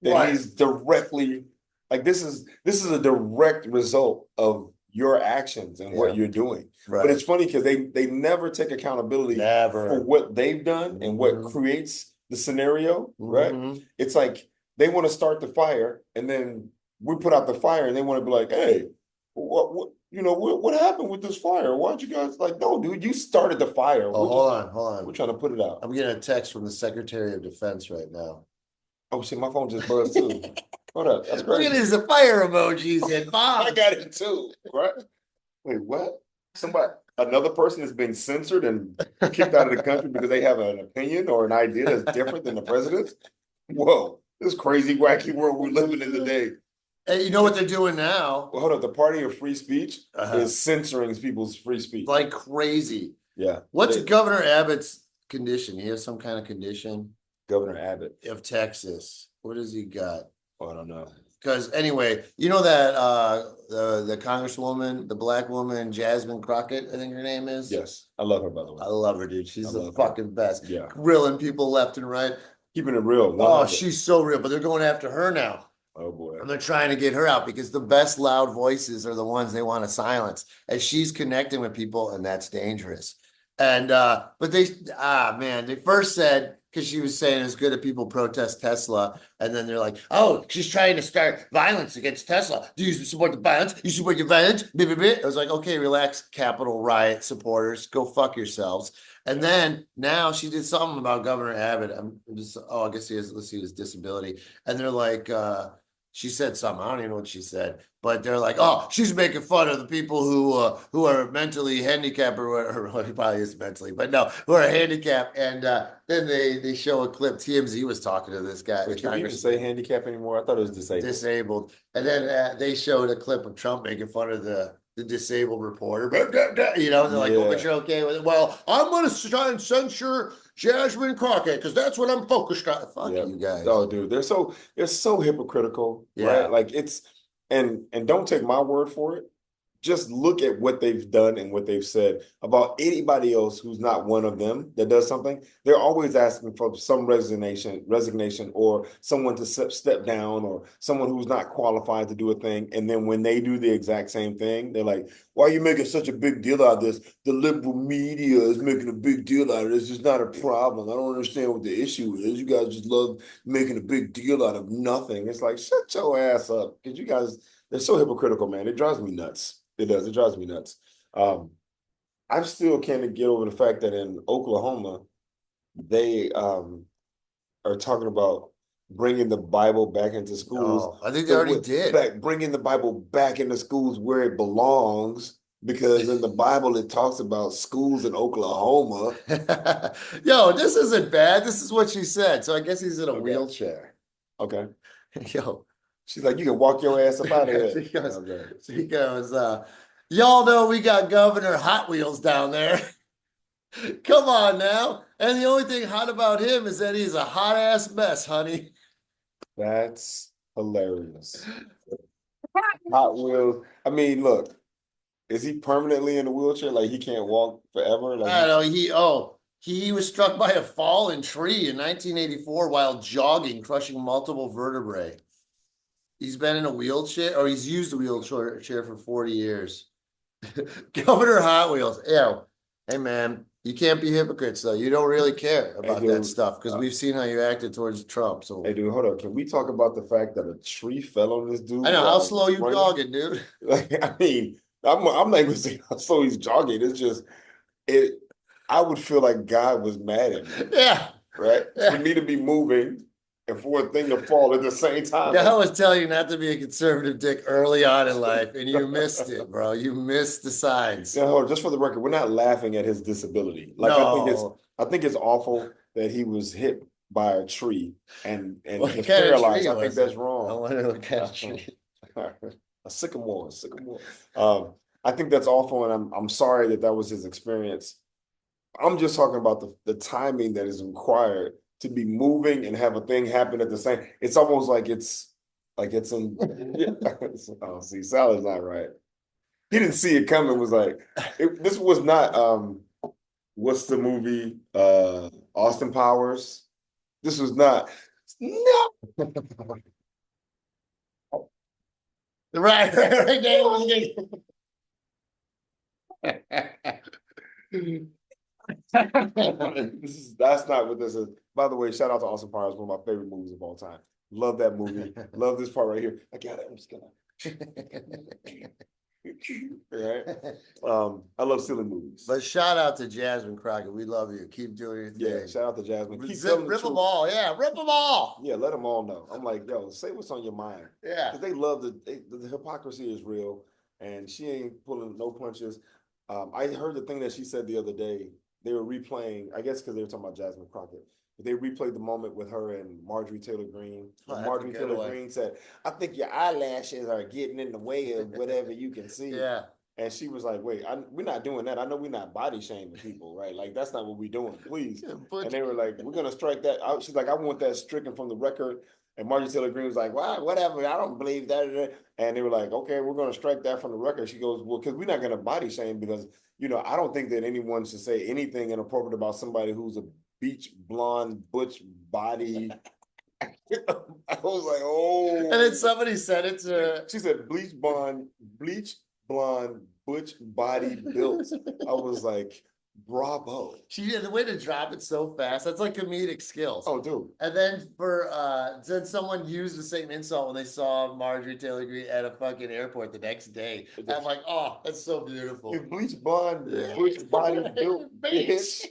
that he's directly like this is a direct result of your actions and what you're doing. But it's funny because they never take accountability for what they've done and what creates the scenario, right? Mhm. It's like they want to start the fire, and then we put out the fire, and they want to be like, "Hey, what happened with this fire? Why'd you guys like? No, dude, you started the fire. Oh, hold We're on. trying to put it out." I'm getting a text from the Secretary of Defense right now. Oh shit, my phone just buzzed too. Hold up, that's Look crazy. at his fire emojis and I bombs. got it too, right? Wait, what? Another person is being censored and kicked out of the country because they have an opinion or an idea that's different than the president's? Whoa, this crazy, wacky world we're living in today. Hey, you know what they're doing now? Well, hold up, the party of free speech Uh-huh. is censoring people's free speech. Like crazy. Yeah. What's Governor Abbott's condition? He has some kind of condition Governor Abbott of Texas. What has he got? Oh, I don't know. Because anyway, you know that the congresswoman, the black woman, Jasmine Crockett, I think her name is. Yes, I love her, by the way. I love her, dude. She's I the love her. fucking best. Yeah. Grilling people left and right. Keeping it real. Oh, she's so real, but they're going after her now. Oh boy. And they're trying to get her out because the best loud voices are the ones they want to silence. And she's connecting with people, and that's dangerous. And but they first said, because she was saying it's good that people protest Tesla, and then they're like, oh, she's trying to start violence against Tesla. Do you support the violence? You support the violence? I was like, okay, relax, Capitol riot supporters, go fuck yourselves. And then now she did something about Governor Abbott. I guess let's see his disability. And they're like, she said something. I don't even know what she said, but they're like, "Oh, she's making fun of the people who are mentally handicapped, or he probably is mentally, but no, who are handicapped." And then they show a clip. TMZ was talking to this guy. Wait, can we even say handicap anymore? I thought it was disabled. Disabled. And then they showed a clip of Trump making fun of the disabled reporter. You know, they're like, "Oh, but you're okay with it." Well, I'm going to try and censure Jasmine Crockett because that's what I'm focused on. Fuck you guys. Oh, dude, they're so hypocritical, Yeah. right? Like and don't take my word for it. Just look at what they've done and what they've said about anybody else who's not one of them that does something. They're always asking for some resignation, or someone to step down, or someone who's not qualified to do a thing. And then when they do the exact same thing, they're like, "Why are you making such a big deal out of this? The liberal media is making a big deal out of this. It's not a problem. I don't understand what the issue is. You guys just love making a big deal out of nothing." It's like, shut your ass up, because you guys, they're so hypocritical, man. It drives me nuts. It does. It drives me nuts. I still can't get over the fact that in Oklahoma, they are talking about bringing the Bible back into schools. Oh, I think they already did. Bringing the Bible back into schools where it belongs, because in the Bible it talks about schools in Oklahoma. Yo, this isn't bad. This is what she said. So I guess he's in a wheelchair. Okay. Yo. She's like, "You can walk your ass up out of here." She goes, y'all know we got Governor Hot Wheels down there. Come on now. And the only thing hot about him is that he's a hot ass mess, honey. That's hilarious. Hot Wheels. I mean, look, is he permanently in a wheelchair? Like he can't walk forever? Like I don't know. He was struck by a fallen tree in 1984 while jogging, crushing multiple vertebrae. He's been in a wheelchair, or he's used a wheelchair for 40 years. Governor Hot Wheels. Ew. Hey, man, you can't be hypocrites, though. You don't really care about that stuff because we've seen how you acted towards Trump. So, hey, dude, hold on. Can we talk about the fact that a tree fell on this dude? I know. How slow you jogging, dude? Like, I mean, I'm not even saying how slow he's jogging. It's just, I would feel like God was mad at me. Yeah. Right? Yeah. For me to be moving and for a thing to fall at the same time. Yeah, I was telling you not to be a conservative dick early on in life, and you missed it, bro. You missed the signs. Yeah, hold on, just for the record, we're not laughing at his disability. Like, no. I think it's awful that he was hit by a tree and was paralyzed. I think that's wrong. I want to look at a tree. A sycamore. I think that's awful, and I'm sorry that was his experience. I'm just talking about the timing that is required to be moving and have a thing happen at the same. It's almost like it's in. Oh, see, Salah's not right. He didn't see it coming. Was like, this was not. What's the movie? Austin Powers. This was not. No. Right. That's not what this is. By the way, shout out to Austin Powers, one of my favorite movies of all time. Love that movie. Love this part right here. I got it. I'm just gonna. Right. I love silly movies. But shout out to Jasmine Crockett. We love you. Keep doing your thing. Yeah, shout out to Jasmine. Keep telling the Rip them truth. all. Yeah, rip them all. Yeah, let them all know. I'm like, yo, say what's on your mind. Yeah. Because they love the hypocrisy is real, and she ain't pulling no punches. I heard the thing that she said the other day. They were replaying, I guess, because they were talking about Jasmine Crockett. But they replayed the moment with her and Marjorie Taylor Greene. Oh, Marjorie Taylor Greene said, "I think your eyelashes are getting in the way of whatever you can see." Yeah. And she was like, wait, we're not doing that. I know we're not body shaming people, right? Like, that's not what we're doing, please. And they were like, we're going to strike that out. She's like, I want that stricken from the record. And Marjorie Taylor Greene was like, well, whatever. I don't believe that. And they were like, okay, we're going to strike that from the record. She goes, well, because we're not going to body shame because, you know, I don't think that anyone should say anything inappropriate about somebody who's a beach blonde, butch body. I was like, oh. And then somebody said it to. She said, bleach blonde, butch body built. I was like, bravo. She had the way to drop it so fast. That's like comedic skills. Oh, dude. And then then someone used the same insult when they saw Marjorie Taylor Greene at a fucking airport the next day. I'm like, oh, that's so beautiful. Bleach blonde, butch body built bitch.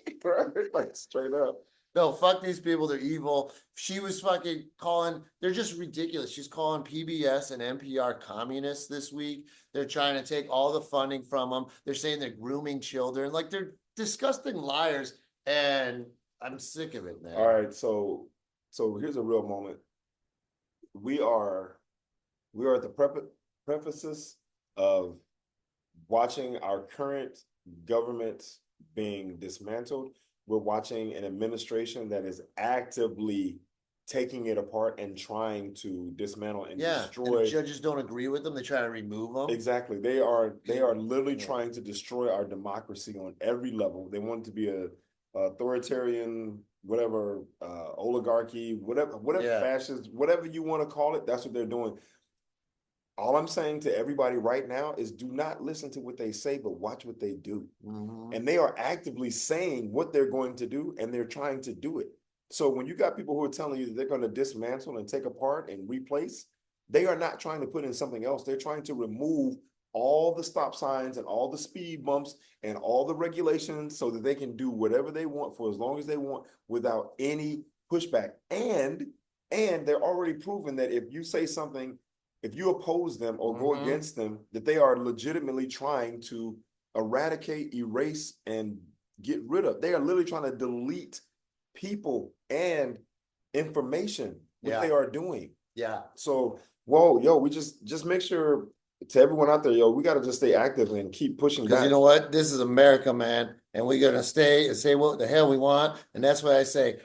Like straight up. No, fuck these people. They're evil. She was fucking calling, they're just ridiculous. She's calling PBS and NPR communists this week. They're trying to take all the funding from them. They're saying they're grooming children. Like, they're disgusting liars. And I'm sick of it, man. All right. So here's a real moment. We are at the prefaces of watching our current government being dismantled. We're watching an administration that is actively taking it apart and trying to dismantle and destroy. And the judges don't agree with them. They try to remove them. Exactly. They are literally trying to destroy our democracy on every level. They want it to be a authoritarian, whatever, oligarchy, whatever fascist, whatever you want to call it. That's what they're doing. All I'm saying to everybody right now is do not listen to what they say, but watch what they do. Mm-hmm. And they are actively saying what they're going to do, and they're trying to do it. So when you got people who are telling you that they're going to dismantle and take apart and replace, they are not trying to put in something else. They're trying to remove all the stop signs and all the speed bumps and all the regulations so that they can do whatever they want for as long as they want without any pushback. And they're already proven that if you say something, if you oppose them or go against them, that they are legitimately trying to eradicate, erase, and get rid of. They are literally trying to delete people and information, what they are doing. Yeah. So, we just make sure to everyone out there, we got to just stay active and keep pushing back. Because you know what? This is America, man. And we're going to stay and say what the hell we want. And that's why I say,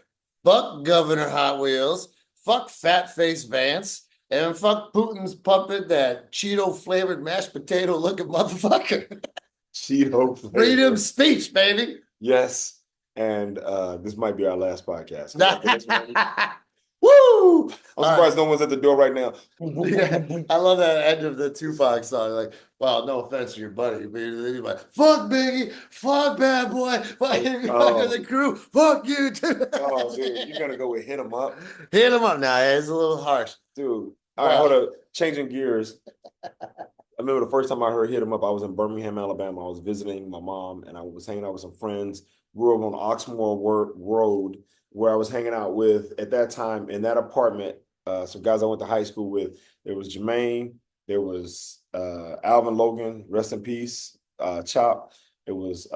fuck Governor Hot Wheels, fuck Fat Face Vance, and fuck Putin's puppet, that Cheeto-flavored mashed potato-looking motherfucker. Cheeto-flavored. Freedom speech, baby. Yes. And this might be our last podcast. Woo! I'm surprised no one's at the door right now. Yeah, I love that end of the Tupac song. Like, well, no offense to your buddy, but he's like, fuck Biggie, fuck Bad Boy, fuck the crew, fuck you too. Oh, dude, you're gonna go with Hit 'Em Up. Hit 'Em Up now. It's a little harsh. Dude. All right, hold up. Changing gears. I remember the first time I heard Hit 'Em Up, I was in Birmingham, Alabama. I was visiting my mom, and I was hanging out with some friends. We were on Oxmoor Road, where I was hanging out with, at that time, in that apartment, some guys I went to high school with. There was Jermaine. There was Alvin Logan, rest in peace, Chop. It was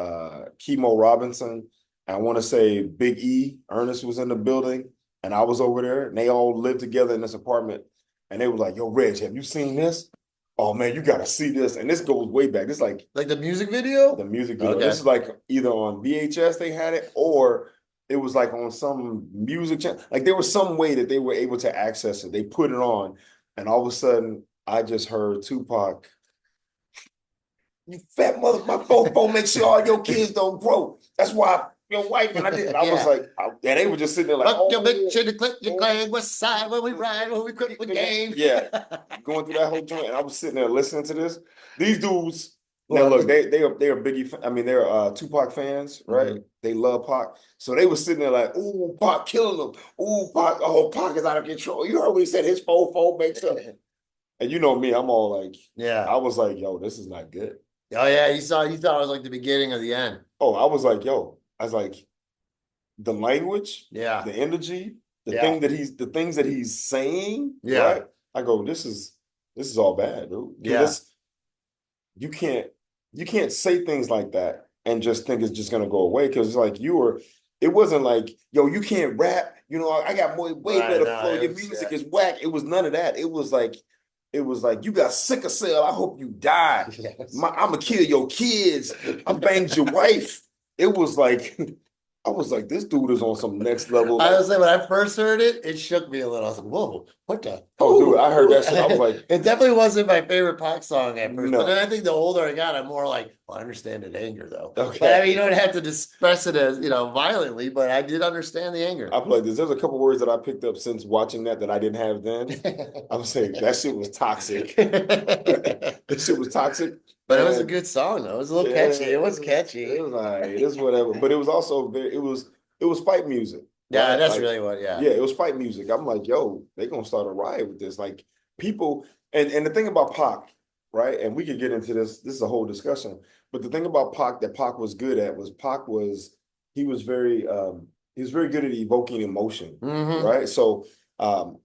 Kimo Robinson. And I want to say Big E, Ernest was in the building, and I was over there, and they all lived together in this apartment. And they were like, yo, Reg, have you seen this? Oh, man, you got to see this. And this goes way back. This is like the music video? The music video. Okay. This is like either on VHS they had it, or it was like on some music channel. Like there was some way that they were able to access it. They put it on, and all of a sudden, I just heard Tupac, "You fat mother, my phone make sure all your kids don't grow. That's why your wife and I did." And I was like, and they were just sitting there like, "Fuck your bitch in the clip, you claim West Side when we ride, when we quit the game." Yeah, going through that whole joint, and I was sitting there listening to this. These dudes Now Well, look, they are Biggie. I mean, they're Tupac fans, right? Mhm. They love Pac, so they were sitting there like, "Ooh, Pac killing them. Ooh, Pac. Oh, Pac is out of control." You heard what he said? His fofo makes up. And you know me, I'm all like, Yeah. I was like, "Yo, this is not good." Oh yeah, you thought it was like the beginning of the end. Oh, I was like, "Yo," I was like, the language, Yeah. the energy, Yeah. the things that he's saying, Yeah. right? I go, this is all bad, dude. Because Yeah. you can't you can't say things like that and just think it's just gonna go away. Because it's like it wasn't like, yo, you can't rap, I got way Right. better No, flow, your it's music is whack. It was none of that. It was like you got sickle cell. I hope you die. yes. I'm gonna kill your kids. I banged your wife. It was like I was like, this dude is on some next level. I Like, was like, when I first heard it, it shook me a little. I was like, whoa, what the? oh, dude, I heard Ooh. that shit. I was like, It definitely wasn't my favorite Pac song at first. But then no. I think the older I got, I'm more like, well, I understand the anger though. But I Okay. mean, you don't have to express it as, violently, but I did understand the anger. I played this. There's a couple words that I picked up since watching that I didn't have then. I'm saying that shit was toxic. That shit was toxic. But it was a And good song though. It was a little yeah, catchy. It was catchy. it was all right. It is whatever. But it was also it was fight music, Yeah, right? that's Like, really what, yeah. yeah, it was fight music. I'm like, yo, they gonna start a riot with this. Like people, and the thing about Pac, right? And we could get into this. This is a whole discussion. But the thing about Pac that Pac was good at was he was very good at evoking emotion, Mm-hmm. right? So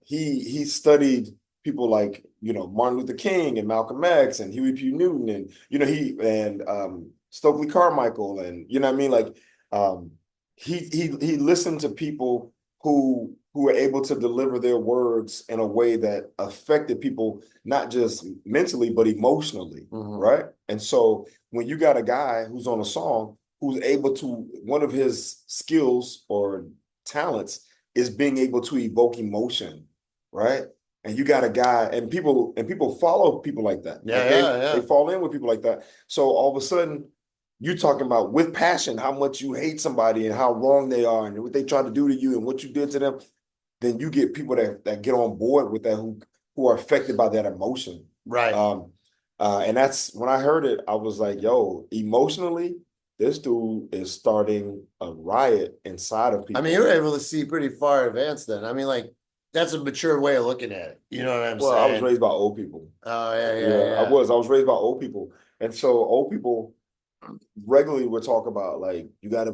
he studied people like Martin Luther King and Malcolm X and Huey P. Newton and he and Stokely Carmichael and what I mean, like he listened to people who were able to deliver their words in a way that affected people not just mentally but emotionally, Mm-hmm. right? And so when you got a guy who's on a song who's able to, one of his skills or talents is being able to evoke emotion, right? And you got a guy, and people follow people like that. Yeah, Like yeah, they yeah. fall in with people like that. So all of a sudden, you talking about with passion how much you hate somebody and how wrong they are and what they try to do to you and what you did to them. Then you get people that get on board with that who are affected by that emotion. Right. And that's when I heard it, I was like, yo, emotionally, this dude is starting a riot inside of people. I mean, you were able to see pretty far advanced then. I mean, like, that's a mature way of looking at it. You know what I'm Well, saying? I was raised by old people. Oh, yeah, Yeah, I yeah. was raised by old people. And so old people regularly would talk about like you got to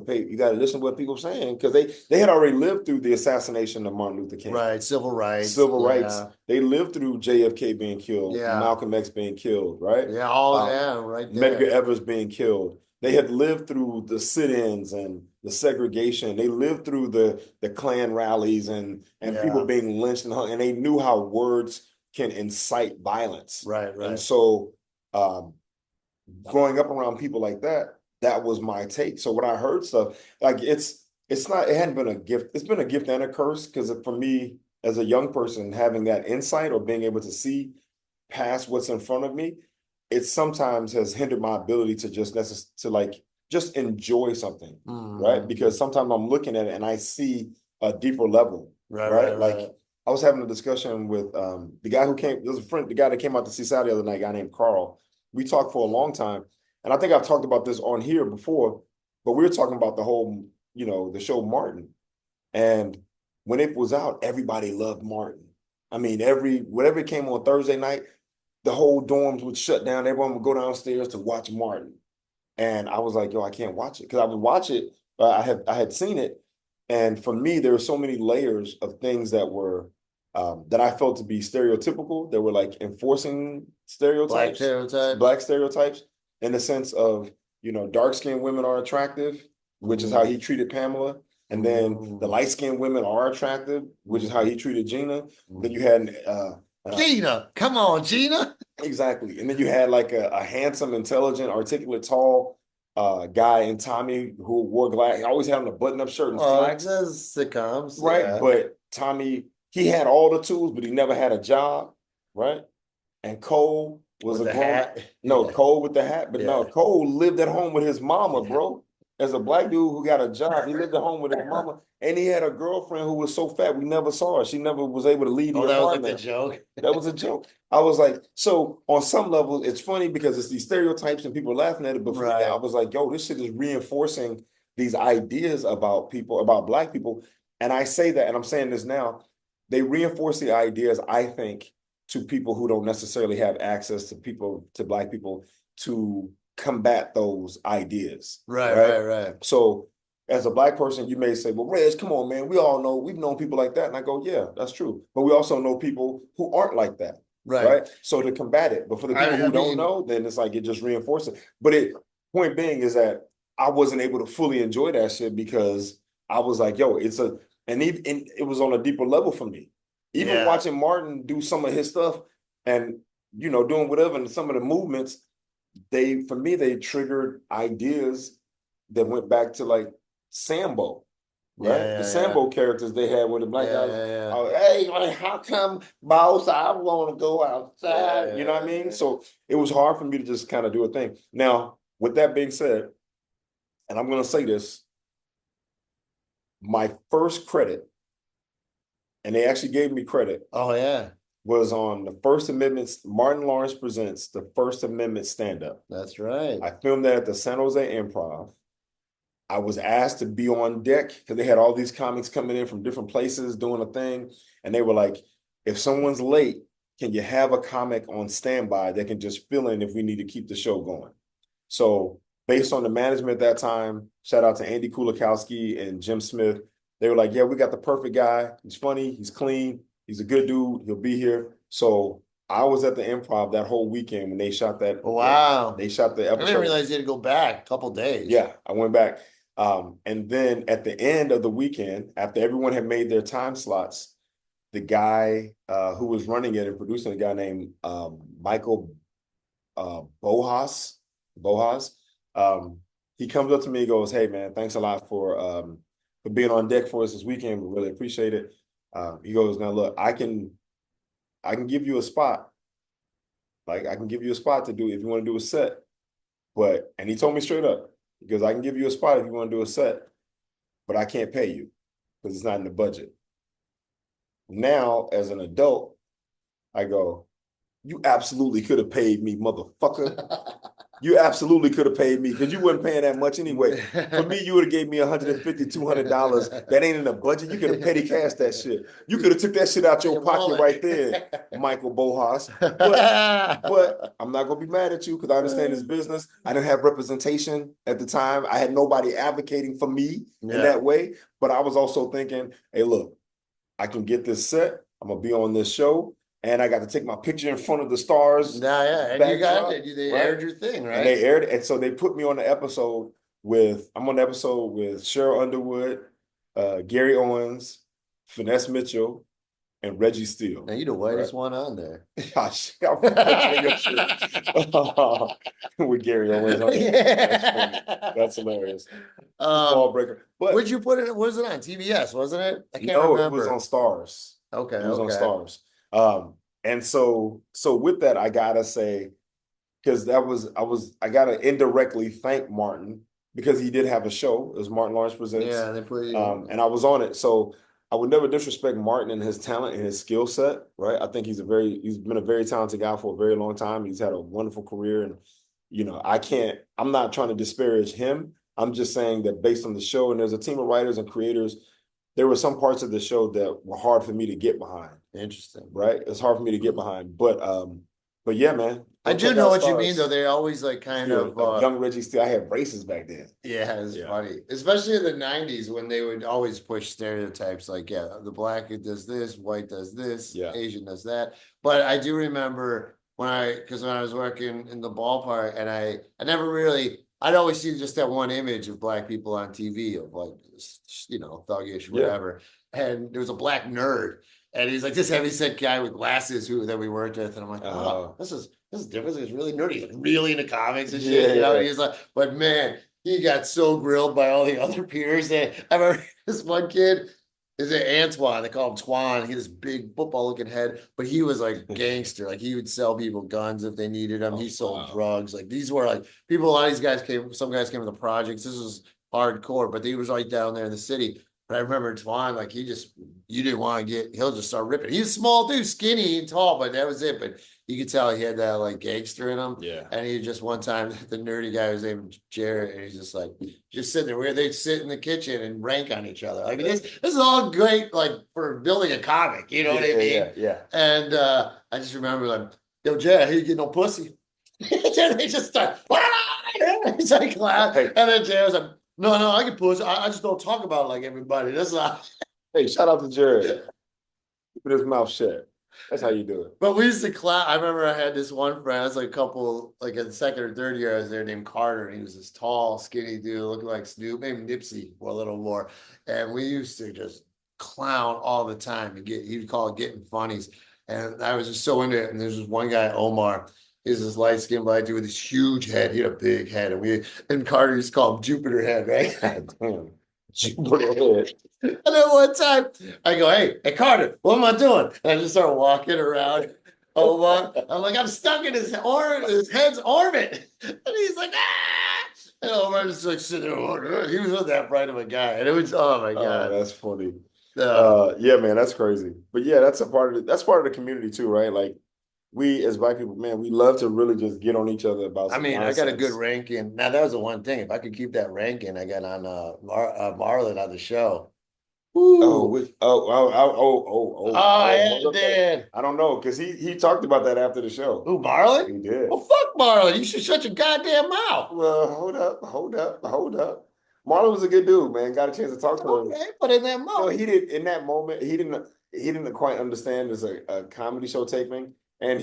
listen to what people are saying because they had already lived through the assassination of Martin Luther King. Right, civil rights. Civil Yeah. rights. They lived through JFK being killed, Yeah. Malcolm X being killed, right? Yeah, right there. Medgar Evers being killed. They had lived through the sit-ins and the segregation. They lived through the Klan rallies and Yeah. people being lynched and hung, and they knew how words can incite violence. Right. And so growing up around people like that, that was my take. So when I heard stuff, like it hadn't been a gift. It's been a gift and a curse because for me as a young person, having that insight or being able to see past what's in front of me, it sometimes has hindered my ability to just enjoy something, right? Because sometimes I'm looking at it and I see a deeper level, right? Like I was having a discussion with the guy who came. There's a friend, the guy that came out to see Sal the other night, a guy named Carl. We talked for a long time, and I think I've talked about this on here before. But we were talking about the whole, the show Martin, and when it was out, everybody loved Martin. I mean, whatever came on Thursday night, the whole dorms would shut down. Everyone would go downstairs to watch Martin. And I was like, yo, I can't watch it. Because I would watch it, I had seen it. And for me, there were so many layers of things that were that I felt to be stereotypical. They were like enforcing stereotypes. Black stereotypes in the sense of, dark-skinned women are attractive, which is how he treated Pamela. And then the light-skinned women are attractive, which is how he treated Gina. Then you had Gina, come on, Gina. Exactly. And then you had like a handsome, intelligent, articulate, tall guy in Tommy who wore glass. He always had on a button-up shirt and slacks. Sitcoms. Right. Yeah. But Tommy, he had all the tools, but he never had a job. Right. And Cole was With a the grown. hat. No, Yeah. Cole with the hat. But no, Cole lived at home with his mama, bro. as a black dude who got a job, he lived at home with his mama, and he had a girlfriend who was so fat we never saw her. She never was able to leave the Oh, that was like apartment. the joke. That was a joke. I was like, so on some level, it's funny because it's these stereotypes and people are laughing at it. But for me, Right. I was like, yo, this shit is reinforcing these ideas about people, about black people. And I say that, and I'm saying this now, they reinforce the ideas, I think, to people who don't necessarily have access to people, to black people, to combat those ideas. Right. So as a black person, you may say, well, Reg, come on, man. We all know, we've known people like that. And I go, yeah, that's true. But we also know people who aren't like that. Right. So to combat it. But for the people who don't know, then it's like it just reinforces. But point being is that I wasn't able to fully enjoy that shit because I was like, yo, and it was on a deeper level for me. Even watching Martin do some of his stuff and, doing whatever, and some of the movements, they triggered ideas that went back to like Sambo, right? The Sambo characters they had with the black guys. Oh, hey, like, how come, boss, I want to go outside? You know what I mean? So it was hard for me to just kind of do a thing. Now, with that being said, and I'm going to say this, my first credit, and they actually gave me credit. Oh, yeah. Was on the First Amendment, Martin Lawrence Presents the First Amendment stand-up. That's right. I filmed that at the San Jose Improv. I was asked to be on deck because they had all these comics coming in from different places doing a thing. And they were like, if someone's late, can you have a comic on standby that can just fill in if we need to keep the show going? So based on the management at that time, shout out to Andy Kulikowski and Jim Smith. They were like, yeah, we got the perfect guy. He's funny. He's clean. He's a good dude. He'll be here. So I was at the Improv that whole weekend when they shot that. Wow. They shot the episode. I didn't realize you had to go back a couple days. Yeah, I went back. And then at the end of the weekend, after everyone had made their time slots, the guy who was running it and producing, a guy named Michael Bohas, he comes up to me and goes, hey, man, thanks a lot for being on deck for us this weekend. We really appreciate it. He goes, now look, I can give you a spot. Like I can give you a spot to do if you want to do a set. And he told me straight up, because I can give you a spot if you want to do a set, but I can't pay you because it's not in the budget. Now, as an adult, I go, you absolutely could have paid me, motherfucker. You absolutely could have paid me because you weren't paying that much anyway. For me, you would have gave me $150, $200. That ain't in the budget. You could have petty cashed that shit. You could have took that shit out your pocket right there, Michael Bohas. But I'm not going to be mad at you because I understand this business. I didn't have representation at the time. I had nobody advocating for me in that way. But I was also thinking, hey, look, I can get this set. I'm going to be on this show. And I got to take my picture in front of the stars. And you got it. They aired your thing, right? And they aired it. And so they put me on the episode I'm on the episode with Cheryl Underwood, Gary Owens, Finesse Mitchell, and Reggie Steele. Now you the whitest one on there. Gosh, with Gary Owens on there. That's funny. That's hilarious. Ball breaker. But where'd you put it? Was it on TBS, wasn't it? I can't remember. It was on Stars. Okay. It was on Stars. And so with that, I gotta say, because I gotta indirectly thank Martin because he did have a show. It was Martin Lawrence Presents. Yeah, they put and I was on it. So I would never disrespect Martin and his talent and his skill set, right? I think he's been a very talented guy for a very long time. He's had a wonderful career. And, I'm not trying to disparage him. I'm just saying that based on the show, and there's a team of writers and creators, there were some parts of the show that were hard for me to get behind. Interesting. Right? It's hard for me to get behind. But yeah, man. I do know what you mean, though. They always like young Reggie Steele. I had braces back then. Yeah, it's funny. Especially in the 90s when they would always push stereotypes like, the black does this, white does this, Asian does that. But I do remember when I was working in the ballpark and I never really, I'd always see just that one image of black people on TV of like, thuggish, whatever. And there was a black nerd. And he's like this heavyset guy with glasses that we worked with. And I'm like, oh, this is different. He's really nerdy. He's like really into comics and shit. And he's like, but man, he got so grilled by all the other peers. And I remember this one kid, is it Antoine? They call him Twan. He had this big football looking head, but he was like gangster. Like he would sell people guns if they needed them. He sold drugs. Like these were like people, a lot of these guys some guys came to the projects. This was hardcore, but he was right down there in the city. But I remember Twan, like you didn't want to he'll just start ripping. He's a small dude, skinny and tall, but that was it. But you could tell he had that like gangster in him. Yeah. And he just one time, the nerdy guy was named Jared, and he's just like, just sitting there where they'd sit in the kitchen and rank on each other. Like this is all great, like for building a comic, you know what I mean? Yeah. And I just remember like, yo, Jared, how you get no pussy? And they just start, he's like, hey. And then Jared was like, no, I can push. I just don't talk about it like everybody. That's not. Hey, shout out to Jared. Keep his mouth shut. That's how you do it. But we used to clap. I remember I had this one friend. I was like a couple, like in the second or third year, I was there named Carter. And he was this tall, skinny dude, looking like Snoop, maybe Nipsey or a little more. And we used to just clown all the time and he'd call it getting funnies. And I was just so into it. And there's this one guy, Omar. He's this light-skinned black dude with this huge head. He had a big head. And Carter used to call him Jupiter Head, right? Damn. Jupiter Head. And then one time I go, hey, Carter, what am I doing? And I just start walking around Omar. I'm like, I'm stuck in his head's orbit. And he's like, ah! And Omar just like sitting there. He was not that bright of a guy. And it was, oh my God. Oh, that's funny. Yeah, man, that's crazy. But yeah, that's part of the community too, right? Like we as Black people, man, we love to really just get on each other about. I mean, nonsense. I got a good ranking. Now that was the one thing. If I could keep that ranking, I got on Marlon on the show. Ooh. Yeah, did. I don't know because he talked about that after the show. Who, Marlon? He did. Well, fuck Marlon. You should shut your goddamn mouth. Well, hold up. Marlon was a good dude, man. Got a chance to talk to him. Okay, but in that moment, he didn't quite understand as a comedy show taping. And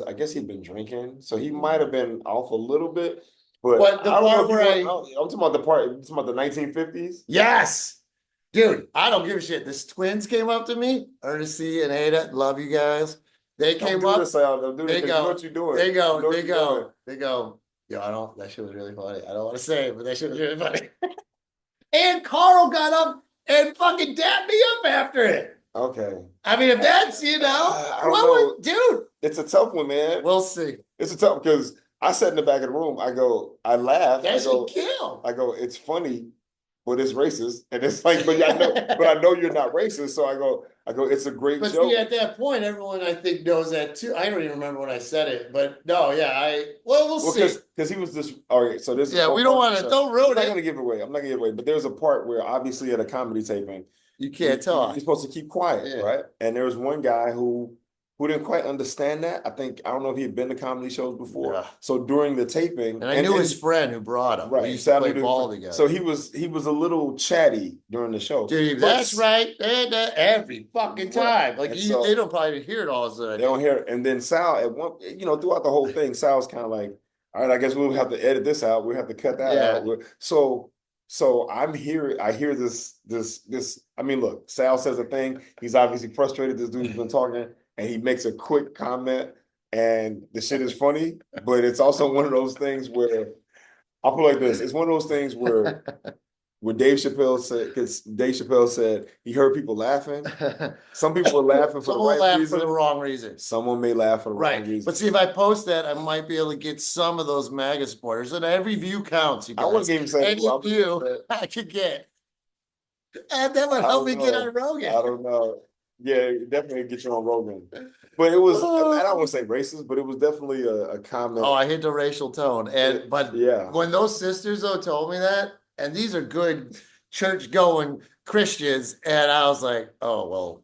I guess he'd been drinking, so he might have been off a little bit. But the part where I'm talking about the 1950s. Yes, dude, I don't give a shit. The twins came up to me, Ernest C. and Ada, love you guys. They came up. They go, what you doing? They go. Yo, that shit was really funny. I don't want to say it, but that shit was really funny. And Carl got up and fucking dapped me up after it. Okay. I mean, if that's, I don't know. Dude. It's a tough one, man. We'll see. It's a tough because I sat in the back of the room. I laugh. That should kill. I go, it's funny, but it's racist. And it's like, but I know you're not racist. So I go, it's a great joke. But see, at that point, everyone I think knows that too. I don't even remember when I said it, but no, yeah, we'll see. Because he was this. All right, so this. Yeah, we don't want to. Don't ruin it. I'm not gonna give it away. But there's a part where obviously at a comedy taping, you can't talk. You're supposed to keep quiet, right? And there was one guy who didn't quite understand that. I don't know if he had been to comedy shows before. Yeah. So during the taping, and I knew his friend who brought him. Right, we used to play ball together. So he was a little chatty during the show. Dude, that's right. Every fucking time, like they don't probably hear it all. They don't hear it. And then Sal at one, throughout the whole thing, Sal's kind of like, all right, I guess we'll have to edit this out. We have to cut that out. So I hear this. I mean, look, Sal says a thing. He's obviously frustrated. This dude's been talking, and he makes a quick comment, and the shit is funny. But it's also one of those things where I'll put it like this: it's one of those things where Dave Chappelle said, because Dave Chappelle said he heard people laughing. Some people were laughing for the right reason. For the wrong reason. Someone may laugh for the wrong reason. But see, if I post that, I might be able to get some of those MAGA supporters. And every view counts. You guys. I wasn't even saying any view I could get. And that would help me get on Rogan. I don't know. Yeah, definitely get you on Rogan. But it was, I don't want to say racist, but it was definitely a comment. Oh, I hit the racial tone. But when those sisters, though, told me that, and these are good church-going Christians, and I was like, oh, well,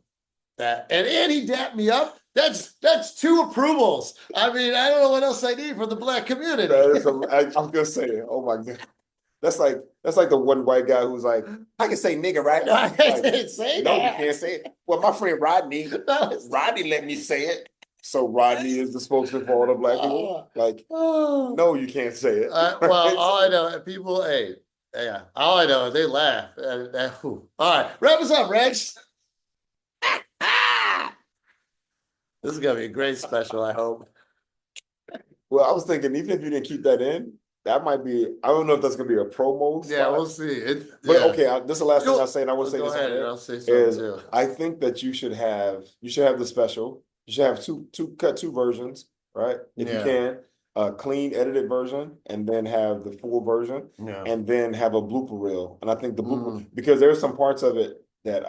and he dapped me up. That's 2 approvals. I mean, I don't know what else I need for the Black community. I'm gonna say, oh my God. That's like the one white guy who's like, I can say nigga, right? No, I can't say that. No, you can't say it. Well, my friend Rodney let me say it. So Rodney is the spokesman for all the Black people. No, you can't say it. Well, all I know, people, all I know is they laugh. All right, wrap us up, Reg. This is gonna be a great special, I hope. Well, I was thinking, even if you didn't keep that in, that might be. I don't know if that's gonna be a promo. Yeah, we'll see. Okay, this is the last thing I'll say, and I want to say this. Go ahead, I'll say something too. I think that you should have the special. You should have two versions, right? If you can. a clean edited version and then have the full version Yeah. and then have a blooper reel. And I think the blooper, because there's some parts of it that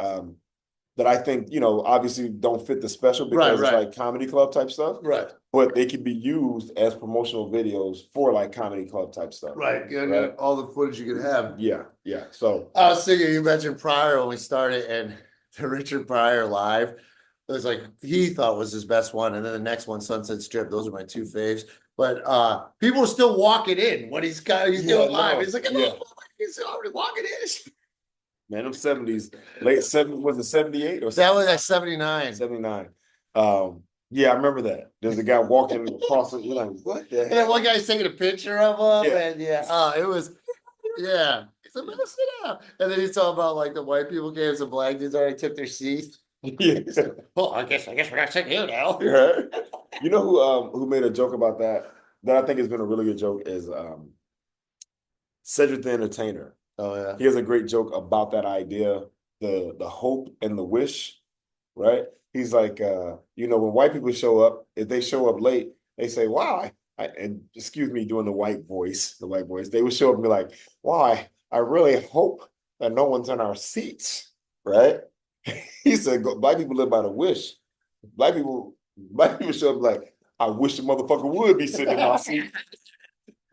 that I think, you know, obviously don't fit the special because it's like comedy club type stuff. Right. But they can be used as promotional videos for like comedy club type stuff. Right. Good. All the footage you could have. Yeah. Yeah. So I was thinking, you mentioned Pryor when we started, and the Richard Pryor live, it was like he thought was his best one, and then the next one, Sunset Strip. Those are my two faves. But people are still walking in when he's doing live. He's like, he's already walking in. Man, them 70s, late 70s, was it 78 or That was at 79. 79? Yeah, I remember that. There's a guy walking across it. You're like, what the hell? And then one guy's taking a picture of him, Yeah. and it was, He's like, "Let's sit down." And then he's talking about like the white people came, some black dudes already took their seats. Yeah. Well, I guess we're gonna take you now. Right? You know who made a joke about that I think has been a really good joke is Cedric the Entertainer. Oh yeah. He has a great joke about that idea, the hope and the wish, right? He's like, you know, when white people show up, if they show up late, they say, "Why?" And excuse me, doing the white voice, they would show up and be like, "Why? I really hope that no one's in our seats," right? He said, "Black people live by the wish. Black people show up like, I wish the motherfucker would be sitting in my seat."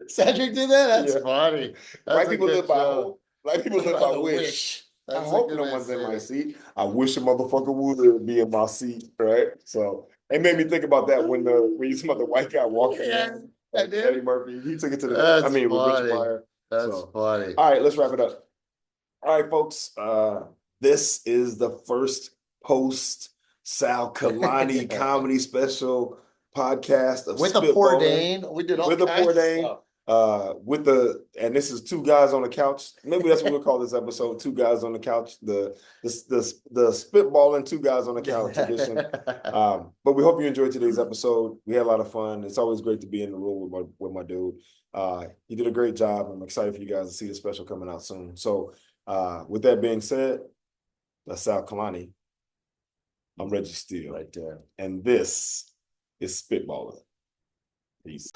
Cedric did that? That's Yeah. funny. That's Black a people good live by joke. hope. Black people live by the wish. I That's a hope good no way to one's in say my it. seat. I wish a motherfucker would be in my seat, right? So it made me think about that when you talking about the white guy walking in, I like did. Eddie Murphy. He took it to the. That's with Rich funny. Pryor. That's So, funny. all right, let's wrap it up. All right, folks. This is the first post Sal Kalani comedy special podcast of With the Spitballin'. Bourdain, we did all With the kinds of Bourdain. stuff. And this is two guys on the couch. Maybe that's what we'll call this episode. Two guys on the couch. The spitballing two guys on the couch edition. But we hope you enjoyed today's episode. We had a lot of fun. It's always great to be in the room with my dude. He did a great job. I'm excited for you guys to see the special coming out soon. So with that being said, that's Sal Kalani. I'm Reggie Steele. Right there. And this is Spitballin'. Peace.